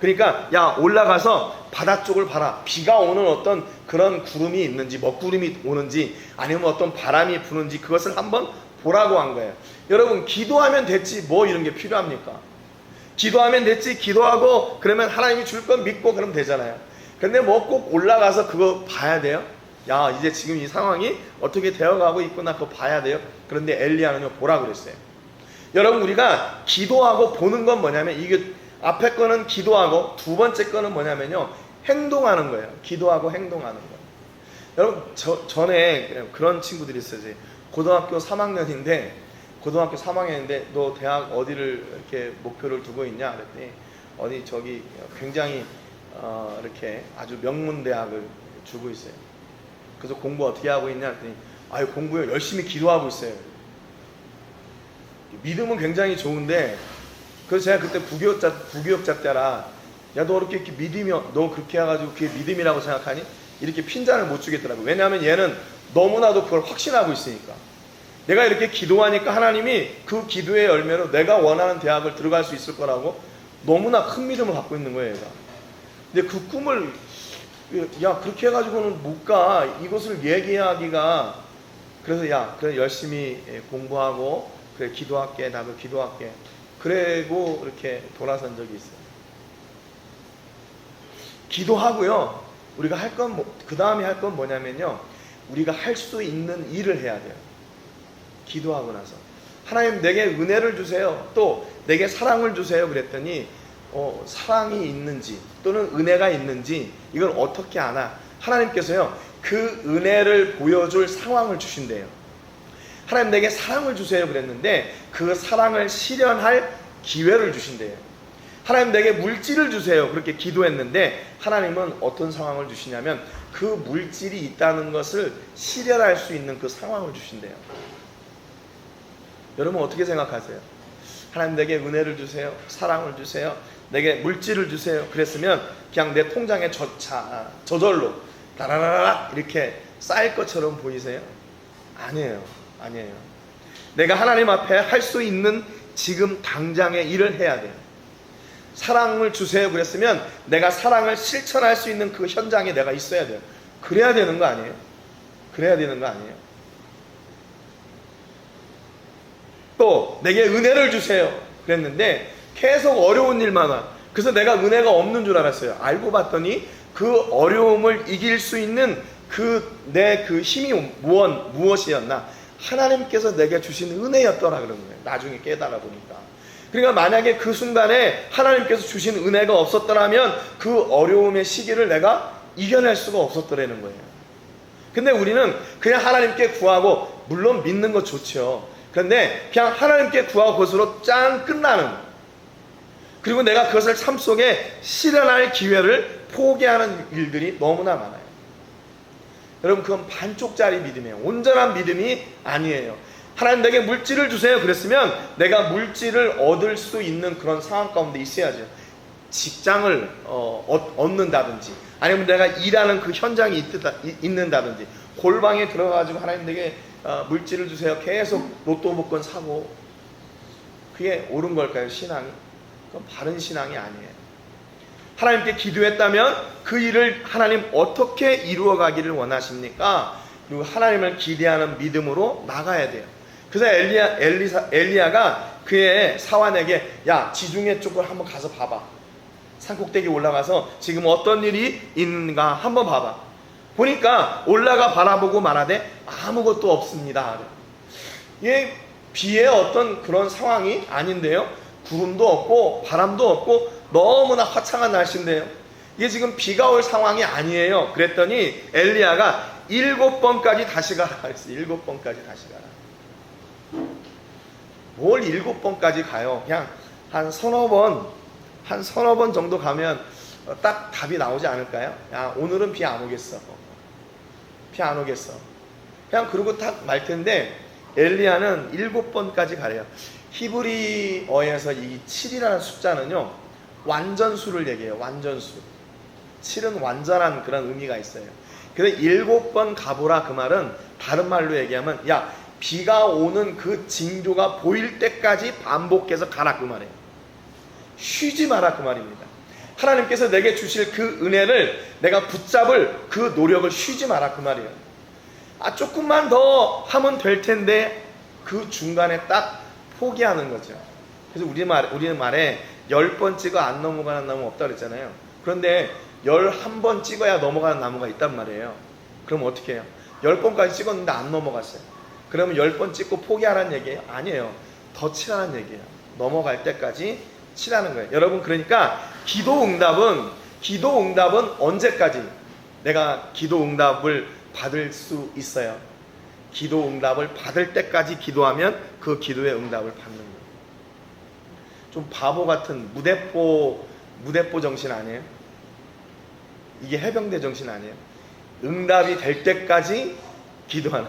그러니까 야, 올라가서 바다 쪽을 봐라. 비가 오는 어떤 그런 구름이 있는지, 먹구름이 오는지, 아니면 어떤 바람이 부는지 그것을 한번 보라고 한 거예요. 여러분, 기도하면 됐지 뭐 이런 게 필요합니까? 기도하면 됐지, 기도하고 그러면 하나님이 줄 건 믿고 그러면 되잖아요. 근데 뭐 꼭 올라가서 그거 봐야 돼요? 야, 이제 지금 이 상황이 어떻게 되어가고 있구나, 그거 봐야 돼요? 그런데 엘리야는요, 보라 그랬어요. 여러분, 우리가 기도하고 보는 건 뭐냐면, 이게 앞에 거는 기도하고 두 번째 거는 뭐냐면요, 행동하는 거예요. 기도하고 행동하는 거예요. 여러분, 전에 그런 친구들이 있어요. 고등학교 3학년인데 너 대학 어디를 이렇게 목표를 두고 있냐 그랬더니 어디 저기 굉장히 이렇게 아주 명문 대학을 주고 있어요. 그래서 공부 어떻게 하고 있냐 했더니 아유 공부요 열심히 기도하고 있어요. 믿음은 굉장히 좋은데 그래서 제가 그때 부교육자 때라 야 너 이렇게 믿음이 너 그렇게 해가지고 그게 믿음이라고 생각하니? 이렇게 핀잔을 못 주겠더라고요. 왜냐하면 얘는 너무나도 그걸 확신하고 있으니까. 내가 이렇게 기도하니까 하나님이 그 기도의 열매로 내가 원하는 대학을 들어갈 수 있을 거라고 너무나 큰 믿음을 갖고 있는 거예요, 얘가. 근데 그 꿈을 야 그렇게 해가지고는 못 가. 이것을 얘기하기가 그래서 야 그래 열심히 공부하고 그래 기도할게. 나도 기도할게. 그래고 이렇게 돌아선 적이 있어요. 기도하고요. 우리가 할 건 그 다음에 할 건 뭐냐면요. 우리가 할 수 있는 일을 해야 돼요. 기도하고 나서 하나님 내게 은혜를 주세요. 또 내게 사랑을 주세요. 그랬더니 사랑이 있는지 또는 은혜가 있는지 이걸 어떻게 아나? 하나님께서요. 그 은혜를 보여줄 상황을 주신대요. 하나님 내게 사랑을 주세요. 그랬는데 그 사랑을 실현할 기회를 주신대요. 하나님 내게 물질을 주세요. 그렇게 기도했는데 하나님은 어떤 상황을 주시냐면 그 물질이 있다는 것을 실현할 수 있는 그 상황을 주신대요. 여러분 어떻게 생각하세요? 하나님 내게 은혜를 주세요. 사랑을 주세요. 내게 물질을 주세요. 그랬으면 그냥 내 통장에 저절로 따라라라 이렇게 쌓일 것처럼 보이세요? 아니에요. 아니에요. 내가 하나님 앞에 할 수 있는 지금 당장의 일을 해야 돼요. 사랑을 주세요 그랬으면 내가 사랑을 실천할 수 있는 그 현장에 내가 있어야 돼요. 그래야 되는 거 아니에요? 그래야 되는 거 아니에요? 또 내게 은혜를 주세요 그랬는데 계속 어려운 일만 와. 그래서 내가 은혜가 없는 줄 알았어요. 알고 봤더니 그 어려움을 이길 수 있는 내 힘이 무엇이었나? 하나님께서 내게 주신 은혜였더라 그런 거예요. 나중에 깨달아 보니까. 그러니까 만약에 그 순간에 하나님께서 주신 은혜가 없었더라면 그 어려움의 시기를 내가 이겨낼 수가 없었더라는 거예요. 근데 우리는 그냥 하나님께 구하고 물론 믿는 거 좋죠. 그런데 그냥 하나님께 구하고 그것으로 짠 끝나는, 그리고 내가 그것을 삶 속에 실현할 기회를 포기하는 일들이 너무나 많아요. 여러분 그건 반쪽짜리 믿음이에요. 온전한 믿음이 아니에요. 하나님 내게 물질을 주세요 그랬으면 내가 물질을 얻을 수 있는 그런 상황 가운데 있어야죠. 직장을 얻는다든지 아니면 내가 일하는 그 현장이 있는다든지 골방에 들어가가지고 하나님 내게 물질을 주세요 계속 로또 복권 사고, 그게 옳은 걸까요? 신앙이? 그건 바른 신앙이 아니에요. 하나님께 기도했다면 그 일을 하나님 어떻게 이루어가기를 원하십니까? 그리고 하나님을 기대하는 믿음으로 나가야 돼요. 그래서 엘리야가 그의 사환에게 야 지중해 쪽을 한번 가서 봐봐. 산꼭대기 올라가서 지금 어떤 일이 있는가 한번 봐봐. 보니까 올라가 바라보고 말하되 아무것도 없습니다. 이게 비의 어떤 그런 상황이 아닌데요. 구름도 없고 바람도 없고 너무나 화창한 날씨인데요. 이게 지금 비가 올 상황이 아니에요. 그랬더니 엘리야가 7번까지 다시 가라 그랬어요. 7번까지 다시 가라. 뭘 7번까지 가요? 그냥 한 서너 번 정도 가면 딱 답이 나오지 않을까요? 야 오늘은 비 안 오겠어. 비 안 오겠어. 그냥 그러고 딱 말 텐데 엘리야는 7번까지 가래요. 히브리어에서 이 7이라는 숫자는요 완전수를 얘기해요. 완전수. 7은 완전한 그런 의미가 있어요. 그래서 7번 가보라 그 말은 다른 말로 얘기하면 야 비가 오는 그 징조가 보일 때까지 반복해서 가라 그 말이에요. 쉬지 마라 그 말입니다. 하나님께서 내게 주실 그 은혜를 내가 붙잡을 그 노력을 쉬지 마라 그 말이에요. 조금만 더 하면 될 텐데 그 중간에 딱 포기하는 거죠. 그래서 우리는 말에 10번 찍어 안 넘어가는 나무 없다 그랬잖아요. 그런데 11번 찍어야 넘어가는 나무가 있단 말이에요. 그럼 어떻게 해요? 10번까지 찍었는데 안 넘어갔어요. 그러면 10번 찍고 포기하라는 얘기예요? 아니에요. 더 치라는 얘기예요. 넘어갈 때까지 치라는 거예요. 여러분 그러니까 기도 응답은 언제까지 내가 기도 응답을 받을 수 있어요? 기도 응답을 받을 때까지 기도하면 그 기도의 응답을 받는 거예요. 좀 바보 같은 무대포 정신 아니에요? 이게 해병대 정신 아니에요? 응답이 될 때까지 기도하는,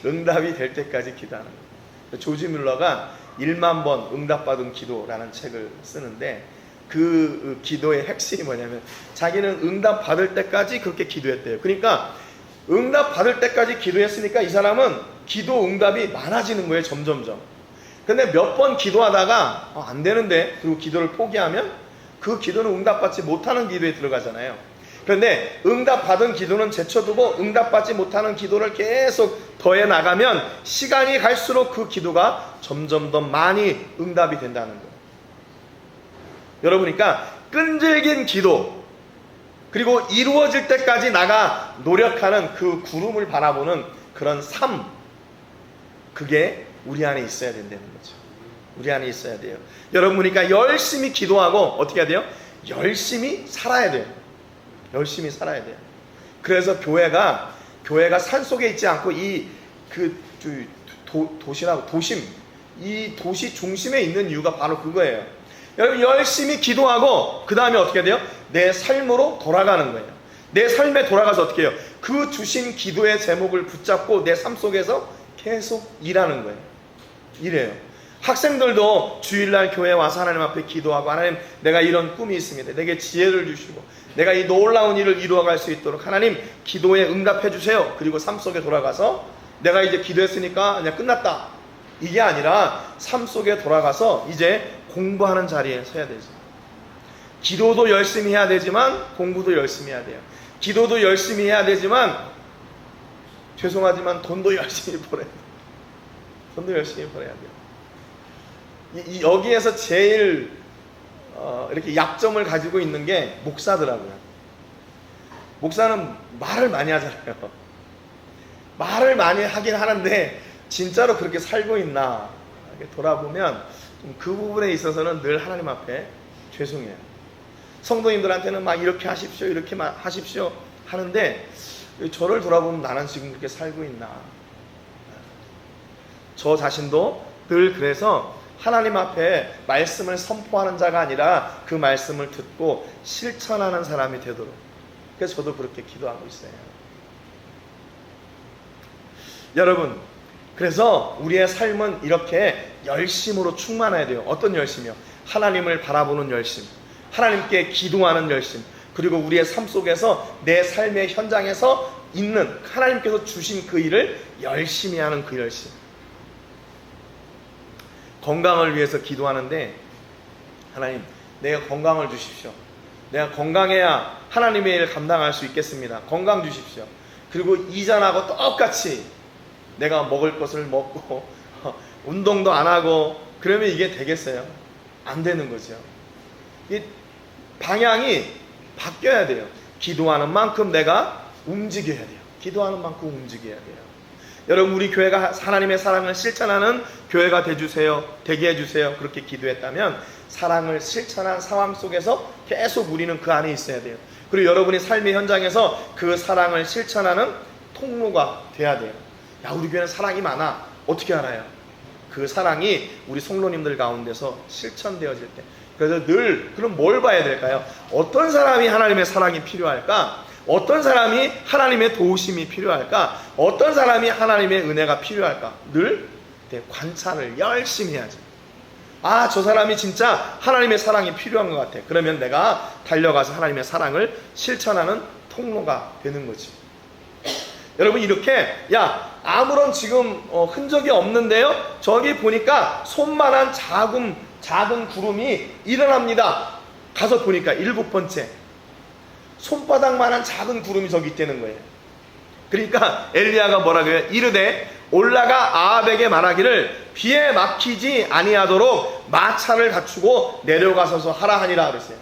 응답이 될 때까지 기도하는 거예요. 조지 뮬러가 1만 번 응답받은 기도라는 책을 쓰는데 그 기도의 핵심이 뭐냐면 자기는 응답 받을 때까지 그렇게 기도했대요. 그러니까 응답 받을 때까지 기도했으니까 이 사람은 기도 응답이 많아지는 거예요. 점점점. 근데 몇 번 기도하다가 안 되는데 그리고 기도를 포기하면 그 기도는 응답받지 못하는 기도에 들어가잖아요. 그런데 응답받은 기도는 제쳐두고 응답받지 못하는 기도를 계속 더해 나가면 시간이 갈수록 그 기도가 점점 더 많이 응답이 된다는 거예요. 여러분이니까 끈질긴 기도, 그리고 이루어질 때까지 나가 노력하는 그 구름을 바라보는 그런 삶, 그게 우리 안에 있어야 된다는 거죠. 우리 안에 있어야 돼요. 여러분이니까 열심히 기도하고 어떻게 해야 돼요? 열심히 살아야 돼요. 열심히 살아야 돼요. 그래서 교회가 산속에 있지 않고 도심, 이 도시 중심에 있는 이유가 바로 그거예요. 여러분 열심히 기도하고 그 다음에 어떻게 돼요? 내 삶으로 돌아가는 거예요. 내 삶에 돌아가서 어떻게 해요? 그 주신 기도의 제목을 붙잡고 내 삶 속에서 계속 일하는 거예요. 이래요. 학생들도 주일날 교회에 와서 하나님 앞에 기도하고, 하나님 내가 이런 꿈이 있습니다. 내게 지혜를 주시고 내가 이 놀라운 일을 이루어갈 수 있도록 하나님 기도에 응답해 주세요. 그리고 삶 속에 돌아가서 내가 이제 기도했으니까 그냥 끝났다, 이게 아니라 삶 속에 돌아가서 이제 공부하는 자리에 서야 되죠. 기도도 열심히 해야 되지만 공부도 열심히 해야 돼요. 기도도 열심히 해야 되지만 죄송하지만 돈도 열심히 벌어야 돼요. 돈도 열심히 벌어야 돼요. 여기에서 제일 이렇게 약점을 가지고 있는 게 목사더라고요. 목사는 말을 많이 하잖아요. 말을 많이 하긴 하는데 진짜로 그렇게 살고 있나 이렇게 돌아보면 그 부분에 있어서는 늘 하나님 앞에 죄송해요. 성도님들한테는 막 이렇게 하십시오, 이렇게 하십시오 하는데 저를 돌아보면 나는 지금 그렇게 살고 있나. 저 자신도 늘 그래서 하나님 앞에 말씀을 선포하는 자가 아니라 그 말씀을 듣고 실천하는 사람이 되도록, 그래서 저도 그렇게 기도하고 있어요. 여러분, 그래서 우리의 삶은 이렇게 열심으로 충만해야 돼요. 어떤 열심이요? 하나님을 바라보는 열심, 하나님께 기도하는 열심, 그리고 우리의 삶 속에서 내 삶의 현장에서 있는 하나님께서 주신 그 일을 열심히 하는 그 열심. 건강을 위해서 기도하는데 하나님 내가 건강을 주십시오. 내가 건강해야 하나님의 일을 감당할 수 있겠습니다. 건강 주십시오. 그리고 이전하고 똑같이 내가 먹을 것을 먹고 운동도 안 하고 그러면 이게 되겠어요? 안 되는 거죠. 이 방향이 바뀌어야 돼요. 기도하는 만큼 내가 움직여야 돼요. 기도하는 만큼 움직여야 돼요. 여러분 우리 교회가 하나님의 사랑을 실천하는 교회가 되게 해주세요. 그렇게 기도했다면 사랑을 실천한 상황 속에서 계속 우리는 그 안에 있어야 돼요. 그리고 여러분이 삶의 현장에서 그 사랑을 실천하는 통로가 돼야 돼요. 야, 우리 교회는 사랑이 많아. 어떻게 알아요? 그 사랑이 우리 성도님들 가운데서 실천되어질 때. 그래서 늘 그럼 뭘 봐야 될까요? 어떤 사람이 하나님의 사랑이 필요할까? 어떤 사람이 하나님의 도우심이 필요할까? 어떤 사람이 하나님의 은혜가 필요할까? 늘 관찰을 열심히 해야죠. 아, 저 사람이 진짜 하나님의 사랑이 필요한 것 같아. 그러면 내가 달려가서 하나님의 사랑을 실천하는 통로가 되는 거지. 여러분 이렇게 아무런 지금 흔적이 없는데요, 저기 보니까 손만한 작은 구름이 일어납니다. 가서 보니까 7번째 손바닥만한 작은 구름이 저기 있다는 거예요. 그러니까 엘리야가 뭐라 그래요? 이르되 올라가 아합에게 말하기를 비에 막히지 아니하도록 마차를 갖추고 내려가서서 하라 하니라 그랬어요.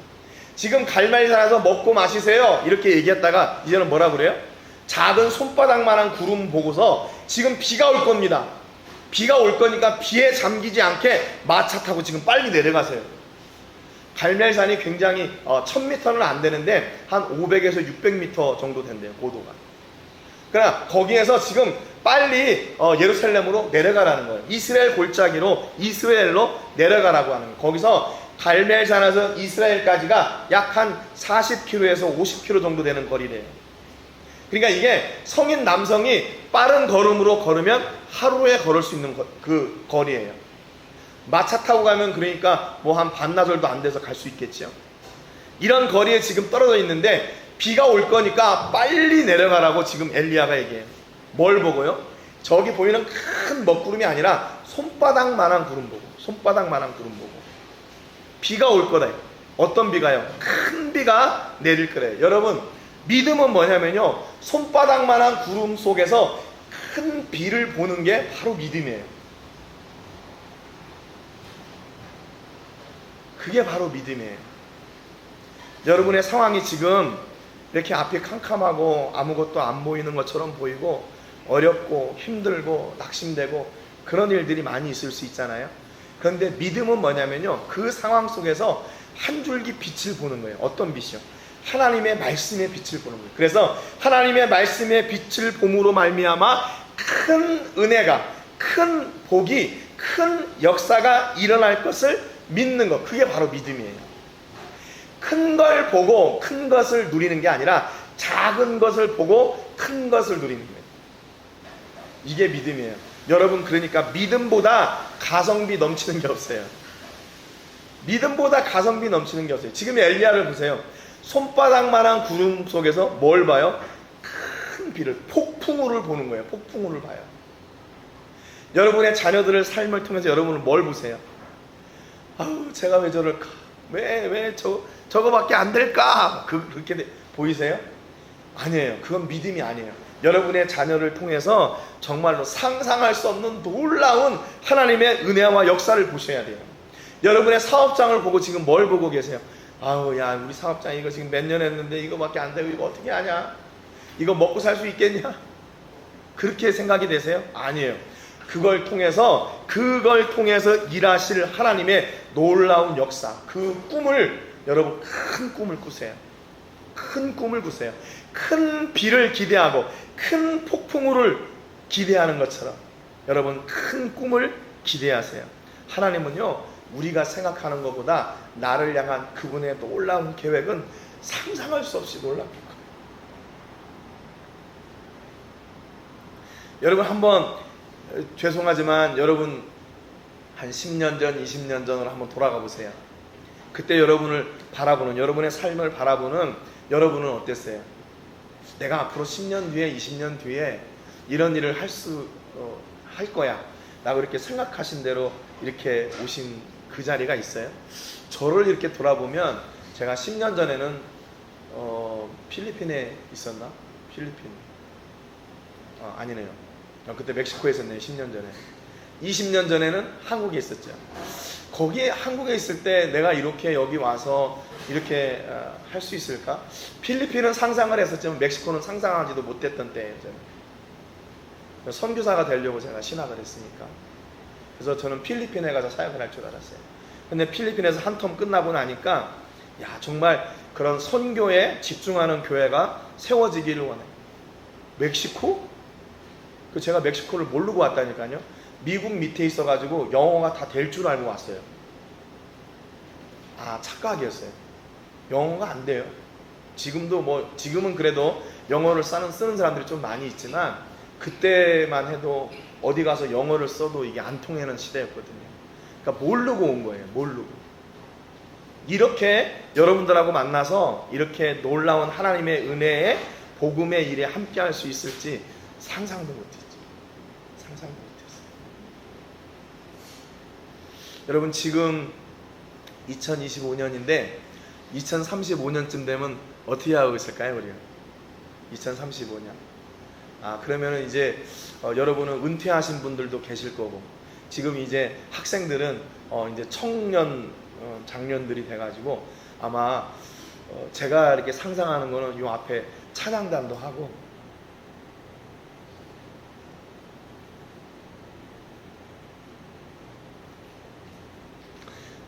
지금 갈멜산에서 먹고 마시세요 이렇게 얘기했다가 이제는 뭐라 그래요? 작은 손바닥만한 구름 보고서 지금 비가 올 겁니다. 비가 올 거니까 비에 잠기지 않게 마차 타고 지금 빨리 내려가세요. 갈멜산이 굉장히 1000m는 안 되는데 한 500에서 600m 정도 된대요, 고도가. 그러나 거기에서 지금 빨리 예루살렘으로 내려가라는 거예요. 이스라엘 골짜기로 이스라엘로 내려가라고 하는 거예요. 거기서 갈멜산에서 이스라엘까지가 약 한 40km에서 50km 정도 되는 거리래요. 그러니까 이게 성인 남성이 빠른 걸음으로 걸으면 하루에 걸을 수 있는 그 거리예요. 마차 타고 가면 그러니까 뭐 한 반나절도 안 돼서 갈 수 있겠죠. 이런 거리에 지금 떨어져 있는데 비가 올 거니까 빨리 내려가라고 지금 엘리야가 얘기해요. 뭘 보고요? 저기 보이는 큰 먹구름이 아니라 손바닥만한 구름 보고, 손바닥만한 구름 보고 비가 올 거다. 어떤 비가요? 큰 비가 내릴 거래요. 여러분, 믿음은 뭐냐면요, 손바닥만한 구름 속에서 큰 비를 보는 게 바로 믿음이에요. 그게 바로 믿음이에요. 여러분의 상황이 지금 이렇게 앞이 캄캄하고 아무것도 안 보이는 것처럼 보이고 어렵고 힘들고 낙심되고 그런 일들이 많이 있을 수 있잖아요. 그런데 믿음은 뭐냐면요, 그 상황 속에서 한 줄기 빛을 보는 거예요. 어떤 빛이요? 하나님의 말씀의 빛을 보는 거예요. 그래서 하나님의 말씀의 빛을 봄으로 말미암아 큰 은혜가, 큰 복이, 큰 역사가 일어날 것을 믿는 것, 그게 바로 믿음이에요. 큰 걸 보고 큰 것을 누리는 게 아니라 작은 것을 보고 큰 것을 누리는 거예요. 이게 믿음이에요. 여러분, 그러니까 믿음보다 가성비 넘치는 게 없어요. 믿음보다 가성비 넘치는 게 없어요. 지금 엘리야를 보세요. 손바닥만한 구름 속에서 뭘 봐요? 큰 비를, 폭풍우를 보는 거예요. 폭풍우를 봐요. 여러분의 자녀들의 삶을 통해서 여러분은 뭘 보세요? 아우, 제가 왜 저럴까? 왜 저거밖에 안 될까? 그렇게 보이세요? 아니에요. 그건 믿음이 아니에요. 여러분의 자녀를 통해서 정말로 상상할 수 없는 놀라운 하나님의 은혜와 역사를 보셔야 돼요. 여러분의 사업장을 보고 지금 뭘 보고 계세요? 아우, 야, 우리 사업장 이거 지금 몇 년 했는데 이거밖에 안 되고 이거 어떻게 하냐? 이거 먹고 살 수 있겠냐? 그렇게 생각이 되세요? 아니에요. 그걸 통해서 일하실 하나님의 놀라운 역사, 그 꿈을, 여러분, 큰 꿈을 꾸세요. 큰 꿈을 꾸세요. 큰 비를 기대하고 큰 폭풍우를 기대하는 것처럼 여러분, 큰 꿈을 기대하세요. 하나님은요, 우리가 생각하는 것보다 나를 향한 그분의 놀라운 계획은 상상할 수 없이 놀랍니다. 여러분, 한번, 죄송하지만 여러분 한 10년 전, 20년 전으로 한번 돌아가 보세요. 그때 여러분을 바라보는, 여러분의 삶을 바라보는 여러분은 어땠어요? 내가 앞으로 10년 뒤에, 20년 뒤에 이런 일을 할 거야 라고 이렇게 생각하신 대로 이렇게 오신 그 자리가 있어요? 저를 이렇게 돌아보면 제가 10년 전에는 필리핀에 있었나? 필리핀 아니네요. 그때 멕시코에 있었네요. 10년 전에. 20년 전에는 한국에 있었죠. 거기에, 한국에 있을 때 내가 이렇게 여기 와서 이렇게 할 수 있을까? 필리핀은 상상을 했었지만 멕시코는 상상하지도 못했던 때예요. 저는 선교사가 되려고 제가 신학을 했으니까. 그래서 저는 필리핀에 가서 사역을 할 줄 알았어요. 근데 필리핀에서 한 텀 끝나고 나니까, 야, 정말 그런 선교에 집중하는 교회가 세워지기를 원해요. 멕시코? 제가 멕시코를 모르고 왔다니까요. 미국 밑에 있어가지고 영어가 다 될 줄 알고 왔어요. 착각이었어요. 영어가 안 돼요. 지금은 그래도 영어를 쓰는 사람들이 좀 많이 있지만, 그때만 해도 어디 가서 영어를 써도 이게 안 통하는 시대였거든요. 그러니까 모르고 온 거예요. 모르고. 이렇게 여러분들하고 만나서 이렇게 놀라운 하나님의 은혜에, 복음의 일에 함께 할 수 있을지 상상도 못했죠. 상상도 못했어요. 여러분, 지금 2025년인데 2035년쯤 되면 어떻게 하고 있을까요, 우리가? 2035년. 그러면 이제 여러분은 은퇴하신 분들도 계실 거고, 지금 이제 학생들은 이제 청년 장년들이 돼가지고 아마 제가 이렇게 상상하는 거는 요 앞에 찬양단도 하고,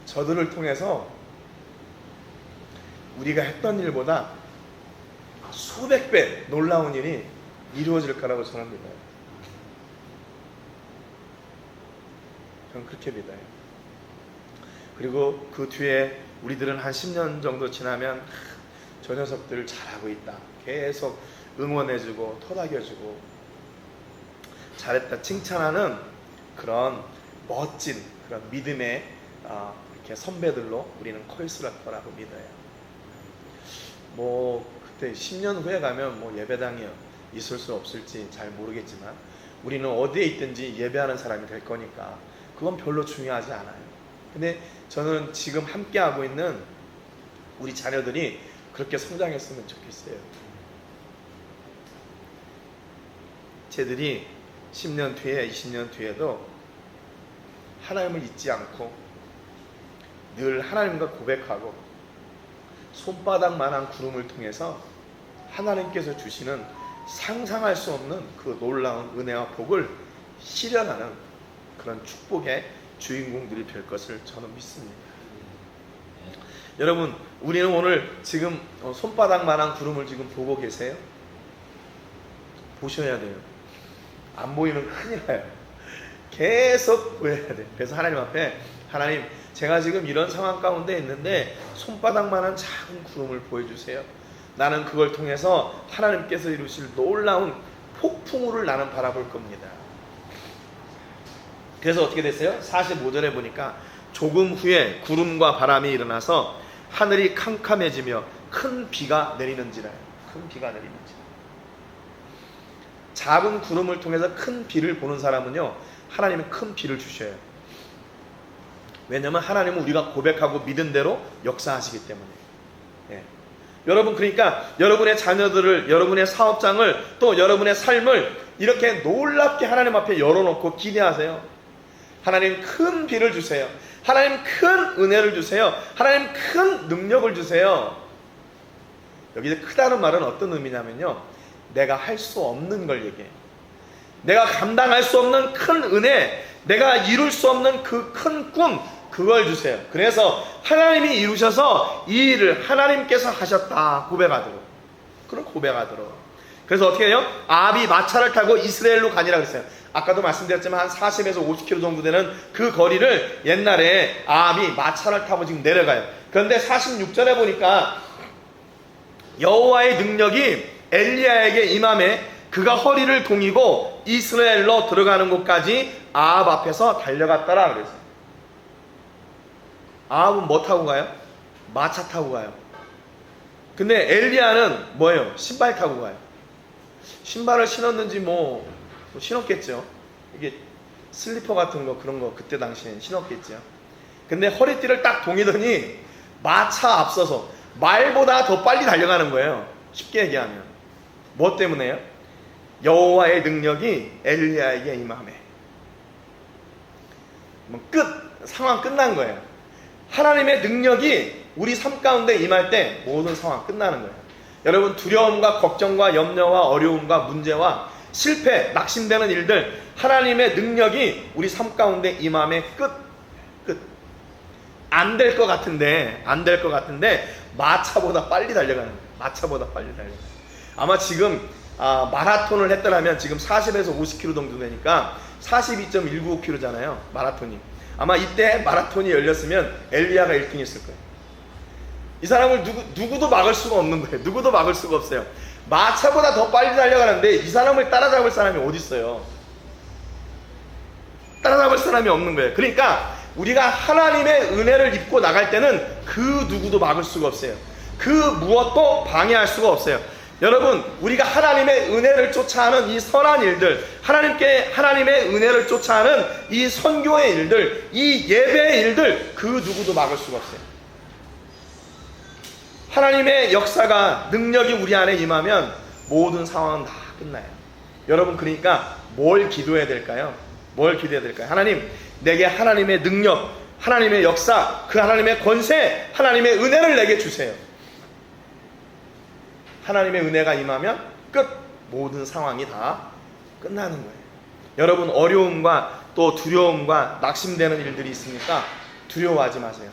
저들을 통해서 우리가 했던 일보다 수백 배 놀라운 일이 이루어질 거라고 저는 믿어요. 저는 그렇게 믿어요. 그리고 그 뒤에 우리들은 한 10년 정도 지나면 저 녀석들 잘하고 있다, 계속 응원해주고 토닥여주고 잘했다 칭찬하는 그런 멋진 그런 믿음의 이렇게 선배들로 우리는 커있을 거라고 믿어요. 뭐 그때 10년 후에 가면 뭐 예배당이 있을 수 없을지 잘 모르겠지만 우리는 어디에 있든지 예배하는 사람이 될 거니까 그건 별로 중요하지 않아요. 근데 저는 지금 함께하고 있는 우리 자녀들이 그렇게 성장했으면 좋겠어요. 쟤들이 10년 뒤에 20년 뒤에도 하나님을 잊지 않고 늘 하나님과 고백하고 손바닥만한 구름을 통해서 하나님께서 주시는 상상할 수 없는 그 놀라운 은혜와 복을 실현하는 그런 축복의 주인공들이 될 것을 저는 믿습니다. 여러분, 우리는 오늘 지금 손바닥만한 구름을 지금 보고 계세요? 보셔야 돼요. 안 보이면 큰일 나요. 계속 보여야 돼요. 그래서 하나님 앞에, 하나님, 제가 지금 이런 상황 가운데 있는데 손바닥만한 작은 구름을 보여주세요. 나는 그걸 통해서 하나님께서 이루실 놀라운 폭풍우를 나는 바라볼 겁니다. 그래서 어떻게 됐어요? 45절에 보니까 조금 후에 구름과 바람이 일어나서 하늘이 캄캄해지며 큰 비가 내리는지라요. 큰 비가 내리는지. 작은 구름을 통해서 큰 비를 보는 사람은요, 하나님은 큰 비를 주셔요. 왜냐하면 하나님은 우리가 고백하고 믿은 대로 역사하시기 때문에. 예. 여러분, 그러니까 여러분의 자녀들을, 여러분의 사업장을, 또 여러분의 삶을 이렇게 놀랍게 하나님 앞에 열어놓고 기대하세요. 하나님 큰 비를 주세요. 하나님 큰 은혜를 주세요. 하나님 큰 능력을 주세요. 여기서 크다는 말은 어떤 의미냐면요, 내가 할 수 없는 걸 얘기해요. 내가 감당할 수 없는 큰 은혜, 내가 이룰 수 없는 그 큰 꿈, 그걸 주세요. 그래서 하나님이 이루셔서 이 일을 하나님께서 하셨다 고백하도록, 그런 고백하도록. 그래서 어떻게 해요? 아합이 마차를 타고 이스라엘로 가니라 그랬어요. 아까도 말씀드렸지만 한 40에서 50km 정도 되는 그 거리를 옛날에 아합이 마차를 타고 지금 내려가요. 그런데 46절에 보니까 여호와의 능력이 엘리야에게 임함에 그가 허리를 동이고 이스라엘로 들어가는 곳까지 아합 앞에서 달려갔더라 그랬어요. 아합은 뭐 타고 가요? 마차 타고 가요. 근데 엘리야는 뭐예요? 신발 타고 가요. 신발을 신었는지 뭐 신었겠죠. 이게 슬리퍼 같은 거, 그런 거 그때 당시엔 신었겠죠. 근데 허리띠를 딱 동이더니 마차 앞서서 말보다 더 빨리 달려가는 거예요. 쉽게 얘기하면 뭐 때문에요? 여호와의 능력이 엘리야에게 임함에. 상황 끝난 거예요. 하나님의 능력이 우리 삶 가운데 임할 때 모든 상황 끝나는 거예요. 여러분, 두려움과 걱정과 염려와 어려움과 문제와 실패, 낙심되는 일들, 하나님의 능력이 우리 삶 가운데 임함에 끝. 안 될 것 같은데 마차보다 빨리 달려가는 거예요. 마차보다 빨리 달려가는 거예요. 아마 지금 마라톤을 했더라면 지금 40에서 50km 정도 되니까 42.195km잖아요. 마라톤이. 아마 이때 마라톤이 열렸으면 엘리야가 1등 했을 거예요. 이 사람을 누구도 막을 수가 없는 거예요. 누구도 막을 수가 없어요. 마차보다 더 빨리 달려가는데 이 사람을 따라잡을 사람이 어디 있어요? 따라잡을 사람이 없는 거예요. 그러니까 우리가 하나님의 은혜를 입고 나갈 때는 그 누구도 막을 수가 없어요. 그 무엇도 방해할 수가 없어요. 여러분, 우리가 하나님의 은혜를 쫓아하는 이 선한 일들, 하나님의 은혜를 쫓아하는 이 선교의 일들, 이 예배의 일들, 그 누구도 막을 수가 없어요. 하나님의 역사가, 능력이 우리 안에 임하면 모든 상황은 다 끝나요. 여러분, 그러니까 뭘 기도해야 될까요? 뭘 기도해야 될까요? 하나님, 내게 하나님의 능력, 하나님의 역사, 그 하나님의 권세, 하나님의 은혜를 내게 주세요. 하나님의 은혜가 임하면 끝! 모든 상황이 다 끝나는 거예요. 여러분, 어려움과 또 두려움과 낙심되는 일들이 있으니까 두려워하지 마세요.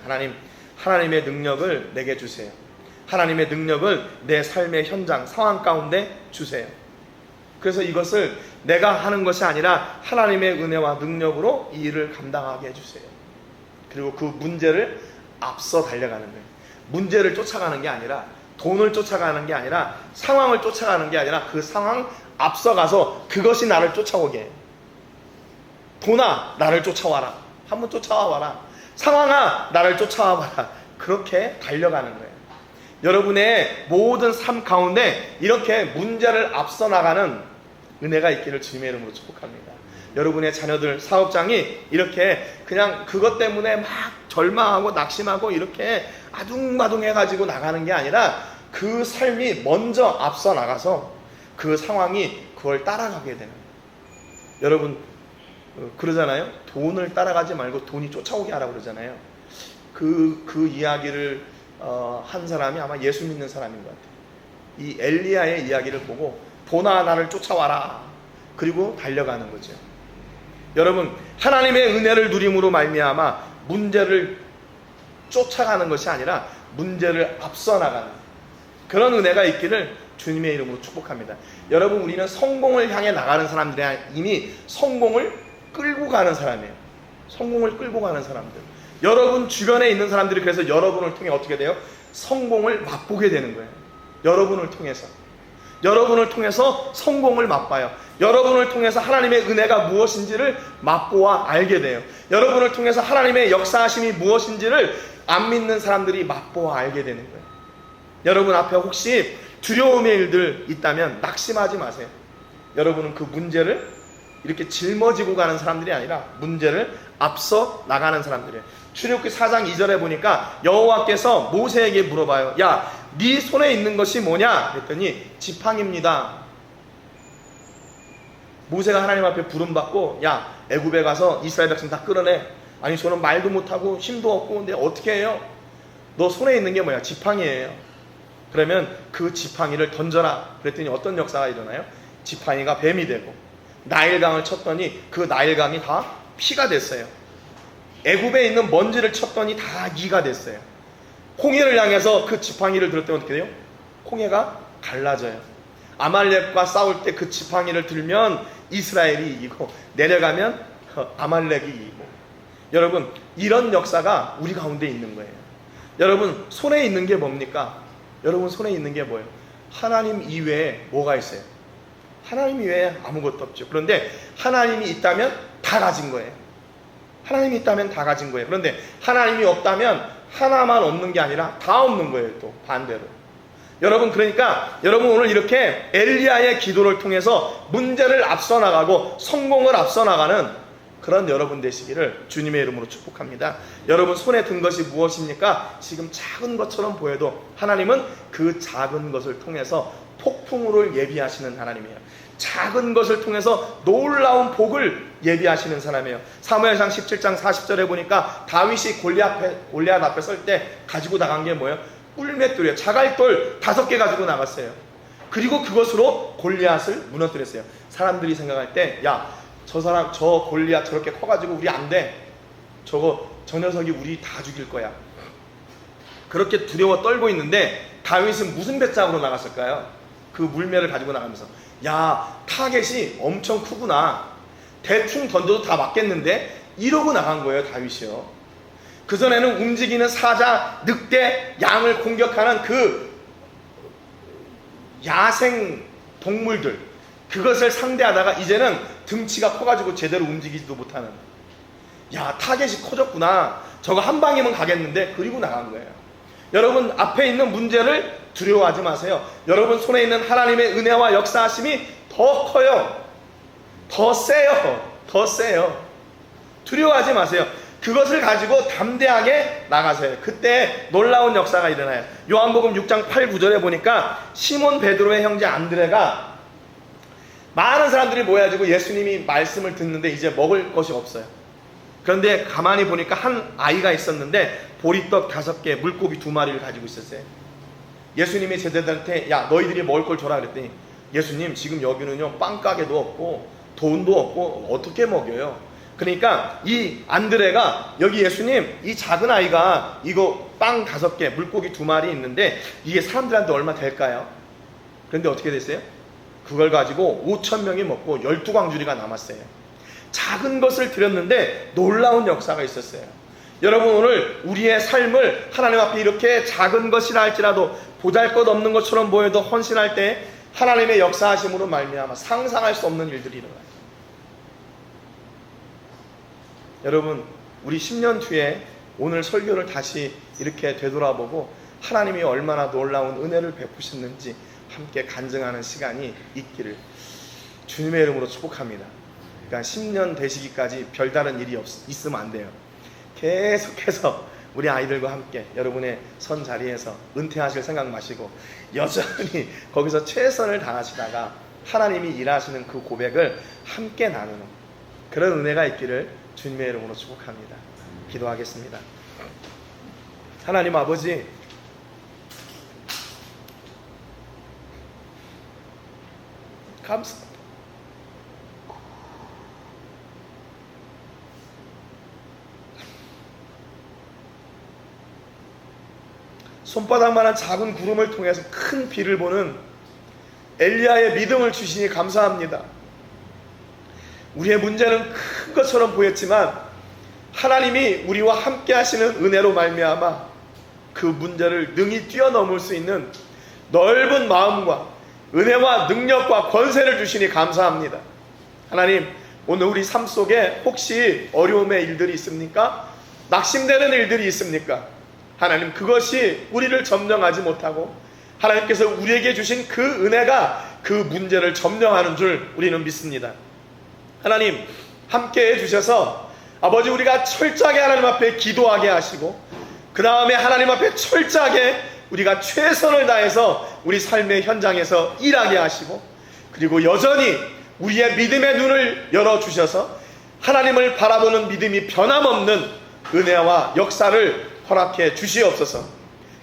하나님의 능력을 내게 주세요. 하나님의 능력을 내 삶의 현장, 상황 가운데 주세요. 그래서 이것을 내가 하는 것이 아니라 하나님의 은혜와 능력으로 이 일을 감당하게 해주세요. 그리고 그 문제를 앞서 달려가는 거예요. 문제를 쫓아가는 게 아니라 돈을 쫓아가는 게 아니라, 상황을 쫓아가는 게 아니라 그 상황 앞서가서 그것이 나를 쫓아오게 해요. 돈아 나를 쫓아와라. 한번 쫓아와봐라. 상황아 나를 쫓아와봐라. 그렇게 달려가는 거예요. 여러분의 모든 삶 가운데 이렇게 문제를 앞서 나가는 은혜가 있기를 주님의 이름으로 축복합니다. 여러분의 자녀들, 사업장이 이렇게 그냥 그것 때문에 막 절망하고 낙심하고 이렇게 아둥바둥해가지고 나가는 게 아니라 그 삶이 먼저 앞서 나가서 그 상황이 그걸 따라가게 되는 거예요. 여러분 그러잖아요. 돈을 따라가지 말고 돈이 쫓아오게 하라고 그러잖아요. 그 이야기를 한 사람이 아마 예수 믿는 사람인 것 같아요. 이 엘리야의 이야기를 보고 돈아 나를 쫓아와라. 그리고 달려가는 거죠. 여러분 하나님의 은혜를 누림으로 말미암아 문제를 쫓아가는 것이 아니라 문제를 앞서 나가는 그런 은혜가 있기를 주님의 이름으로 축복합니다. 여러분 우리는 성공을 향해 나가는 사람들이 이미 성공을 끌고 가는 사람이에요. 성공을 끌고 가는 사람들. 여러분 주변에 있는 사람들이 그래서 여러분을 통해 어떻게 돼요? 성공을 맛보게 되는 거예요. 여러분을 통해서 성공을 맛봐요. 여러분을 통해서 하나님의 은혜가 무엇인지를 맛보아 알게 돼요. 여러분을 통해서 하나님의 역사하심이 무엇인지를 안 믿는 사람들이 맛보아 알게 되는 거예요. 여러분 앞에 혹시 두려움의 일들 있다면 낙심하지 마세요. 여러분은 그 문제를 이렇게 짊어지고 가는 사람들이 아니라 문제를 앞서 나가는 사람들이에요. 출애굽기 4장 2절에 보니까 여호와께서 모세에게 물어봐요. 야, 네 손에 있는 것이 뭐냐? 그랬더니 지팡이입니다. 모세가 하나님 앞에 부름받고 야, 애굽에 가서 이스라엘 백성 다 끌어내. 아니 저는 말도 못하고 힘도 없고 근데 어떻게 해요? 너 손에 있는 게 뭐야? 지팡이예요. 그러면 그 지팡이를 던져라. 그랬더니 어떤 역사가 일어나요? 지팡이가 뱀이 되고 나일강을 쳤더니 그 나일강이 다 피가 됐어요. 애굽에 있는 먼지를 쳤더니 다 이가 됐어요. 홍해를 향해서 그 지팡이를 들을 때 어떻게 돼요? 홍해가 갈라져요. 아말렉과 싸울 때 그 지팡이를 들면 이스라엘이 이기고 내려가면 아말렉이 이기고. 여러분 이런 역사가 우리 가운데 있는 거예요. 여러분 손에 있는 게 뭡니까? 여러분 손에 있는 게 뭐예요? 하나님 이외에 뭐가 있어요? 하나님 이외에 아무것도 없죠. 그런데 하나님이 있다면 다 가진 거예요. 하나님이 있다면 다 가진 거예요. 그런데 하나님이 없다면 하나만 없는 게 아니라 다 없는 거예요. 또 반대로. 여러분 그러니까 여러분 오늘 이렇게 엘리야의 기도를 통해서 문제를 앞서 나가고 성공을 앞서 나가는 그런 여러분 되시기를 주님의 이름으로 축복합니다. 여러분 손에 든 것이 무엇입니까? 지금 작은 것처럼 보여도 하나님은 그 작은 것을 통해서 폭풍우를 예비하시는 하나님이에요. 작은 것을 통해서 놀라운 복을 예비하시는 사람이에요. 사무엘상 17장 40절에 보니까 다윗이 골리앗 앞에 설 때 가지고 나간 게 뭐예요? 꿀맷돌이에요. 자갈돌 5개 가지고 나갔어요. 그리고 그것으로 골리앗을 무너뜨렸어요. 사람들이 생각할 때 야, 저 골리앗 저렇게 커가지고 우리 안 돼. 저 녀석이 우리 다 죽일 거야. 그렇게 두려워 떨고 있는데 다윗은 무슨 배짱으로 나갔을까요? 그 물매를 가지고 나가면서 야, 타겟이 엄청 크구나. 대충 던져도 다 맞겠는데? 이러고 나간 거예요, 다윗이요. 그전에는 움직이는 사자, 늑대, 양을 공격하는 그 야생 동물들, 그것을 상대하다가 이제는 등치가 커가지고 제대로 움직이지도 못하는, 야, 타겟이 커졌구나. 저거 한 방이면 가겠는데? 그리고 나간 거예요. 여러분 앞에 있는 문제를 두려워하지 마세요. 여러분 손에 있는 하나님의 은혜와 역사하심이 더 커요. 더 세요. 두려워하지 마세요. 그것을 가지고 담대하게 나가세요. 그때 놀라운 역사가 일어나요. 요한복음 6장 8, 9절에 보니까 시몬 베드로의 형제 안드레가 많은 사람들이 모여가지고 예수님이 말씀을 듣는데 이제 먹을 것이 없어요. 그런데 가만히 보니까 한 아이가 있었는데 보리떡 5개, 물고기 2마리를 가지고 있었어요. 예수님이 제자들한테 야, 너희들이 먹을 걸 줘라 그랬더니 예수님 지금 여기는요 빵가게도 없고 돈도 없고 어떻게 먹여요? 그러니까 이 안드레가 여기 예수님 이 작은 아이가 이거 빵 5개, 물고기 2마리 있는데 이게 사람들한테 얼마 될까요? 그런데 어떻게 됐어요? 그걸 가지고 5,000명이 먹고 12광주리가 남았어요. 작은 것을 드렸는데 놀라운 역사가 있었어요. 여러분 오늘 우리의 삶을 하나님 앞에 이렇게 작은 것이라 할지라도 보잘것없는 것처럼 보여도 헌신할 때 하나님의 역사하심으로 말미암아 상상할 수 없는 일들이 일어나요. 여러분, 우리 10년 뒤에 오늘 설교를 다시 이렇게 되돌아보고 하나님이 얼마나 놀라운 은혜를 베푸셨는지 함께 간증하는 시간이 있기를 주님의 이름으로 축복합니다. 그러니까 10년 되시기까지 별다른 일이 있으면 안 돼요. 계속해서 우리 아이들과 함께 여러분의 선 자리에서 은퇴하실 생각 마시고 여전히 거기서 최선을 다하시다가 하나님이 일하시는 그 고백을 함께 나누는 그런 은혜가 있기를 주님의 이름으로 축복합니다. 기도하겠습니다. 하나님 아버지, 감사합니다. 손바닥만한 작은 구름을 통해서 큰 비를 보는 엘리야의 믿음을 주시니 감사합니다. 우리의 문제는 큰 것처럼 보였지만 하나님이 우리와 함께 하시는 은혜로 말미암아 그 문제를 능히 뛰어넘을 수 있는 넓은 마음과 은혜와 능력과 권세를 주시니 감사합니다. 하나님, 오늘 우리 삶 속에 혹시 어려움의 일들이 있습니까? 낙심되는 일들이 있습니까? 하나님, 그것이 우리를 점령하지 못하고 하나님께서 우리에게 주신 그 은혜가 그 문제를 점령하는 줄 우리는 믿습니다. 하나님, 함께 해주셔서 아버지, 우리가 철저하게 하나님 앞에 기도하게 하시고 그 다음에 하나님 앞에 철저하게 우리가 최선을 다해서 우리 삶의 현장에서 일하게 하시고, 그리고 여전히 우리의 믿음의 눈을 열어주셔서 하나님을 바라보는 믿음이 변함없는 은혜와 역사를 허락해 주시옵소서.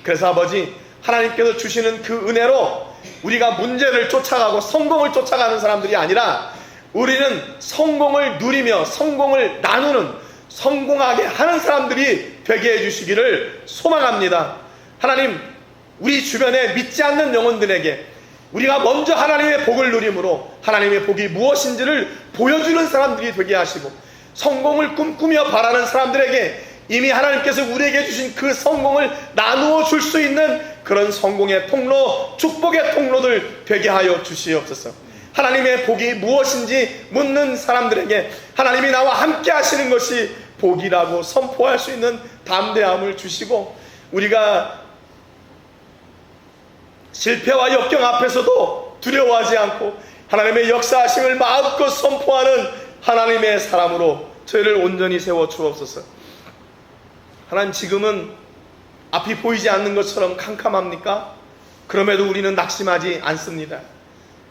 그래서 아버지, 하나님께서 주시는 그 은혜로 우리가 문제를 쫓아가고 성공을 쫓아가는 사람들이 아니라 우리는 성공을 누리며 성공을 나누는, 성공하게 하는 사람들이 되게 해주시기를 소망합니다. 하나님, 우리 주변에 믿지 않는 영혼들에게 우리가 먼저 하나님의 복을 누림으로 하나님의 복이 무엇인지를 보여주는 사람들이 되게 하시고, 성공을 꿈꾸며 바라는 사람들에게 이미 하나님께서 우리에게 주신 그 성공을 나누어 줄 수 있는 그런 성공의 통로, 축복의 통로들 되게 하여 주시옵소서. 하나님의 복이 무엇인지 묻는 사람들에게 하나님이 나와 함께 하시는 것이 복이라고 선포할 수 있는 담대함을 주시고, 우리가 실패와 역경 앞에서도 두려워하지 않고 하나님의 역사하심을 마음껏 선포하는 하나님의 사람으로 저희를 온전히 세워 주옵소서. 하나님, 지금은 앞이 보이지 않는 것처럼 캄캄합니까? 그럼에도 우리는 낙심하지 않습니다.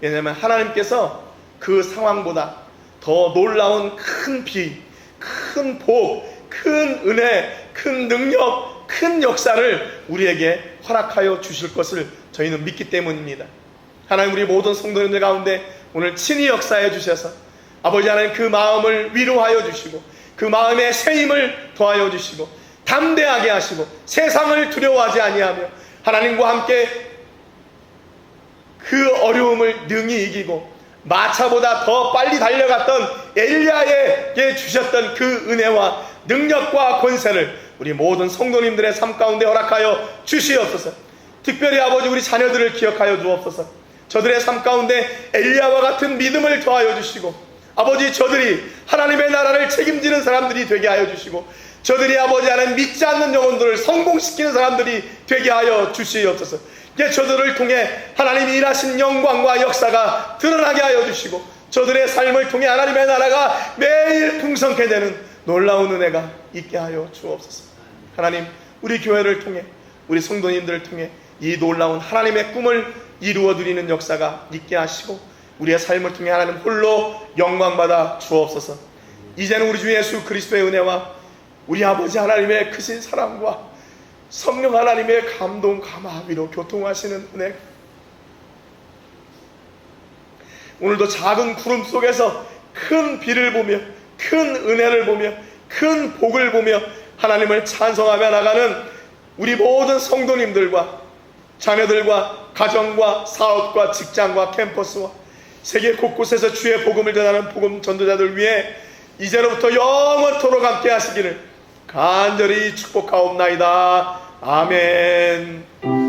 왜냐하면 하나님께서 그 상황보다 더 놀라운 큰 비, 큰 복, 큰 은혜, 큰 능력, 큰 역사를 우리에게 허락하여 주실 것을 저희는 믿기 때문입니다. 하나님, 우리 모든 성도님들 가운데 오늘 친히 역사해 주셔서 아버지 하나님, 그 마음을 위로하여 주시고 그 마음에 새 힘을 더하여 주시고 담대하게 하시고 세상을 두려워하지 아니하며 하나님과 함께 그 어려움을 능히 이기고 마차보다 더 빨리 달려갔던 엘리야에게 주셨던 그 은혜와 능력과 권세를 우리 모든 성도님들의 삶 가운데 허락하여 주시옵소서. 특별히 아버지, 우리 자녀들을 기억하여 주옵소서. 저들의 삶 가운데 엘리야와 같은 믿음을 더하여 주시고, 아버지, 저들이 하나님의 나라를 책임지는 사람들이 되게 하여 주시고, 저들이 아버지 하나님 믿지 않는 영혼들을 성공시키는 사람들이 되게 하여 주시옵소서. 이제 저들을 통해 하나님이 일하신 영광과 역사가 드러나게 하여 주시고, 저들의 삶을 통해 하나님의 나라가 매일 풍성케 되는 놀라운 은혜가 있게 하여 주옵소서. 하나님, 우리 교회를 통해 우리 성도님들을 통해 이 놀라운 하나님의 꿈을 이루어 드리는 역사가 있게 하시고 우리의 삶을 통해 하나님 홀로 영광받아 주옵소서. 이제는 우리 주 예수 그리스도의 은혜와 우리 아버지 하나님의 크신 사랑과 성령 하나님의 감동 감화위로 교통하시는 은혜, 오늘도 작은 구름 속에서 큰 비를 보며 큰 은혜를 보며 큰 복을 보며 하나님을 찬송하며 나가는 우리 모든 성도님들과 자녀들과 가정과 사업과 직장과 캠퍼스와 세계 곳곳에서 주의 복음을 전하는 복음 전도자들 위해 이제로부터 영원토록 함께 하시기를 간절히 축복하옵나이다. 아멘.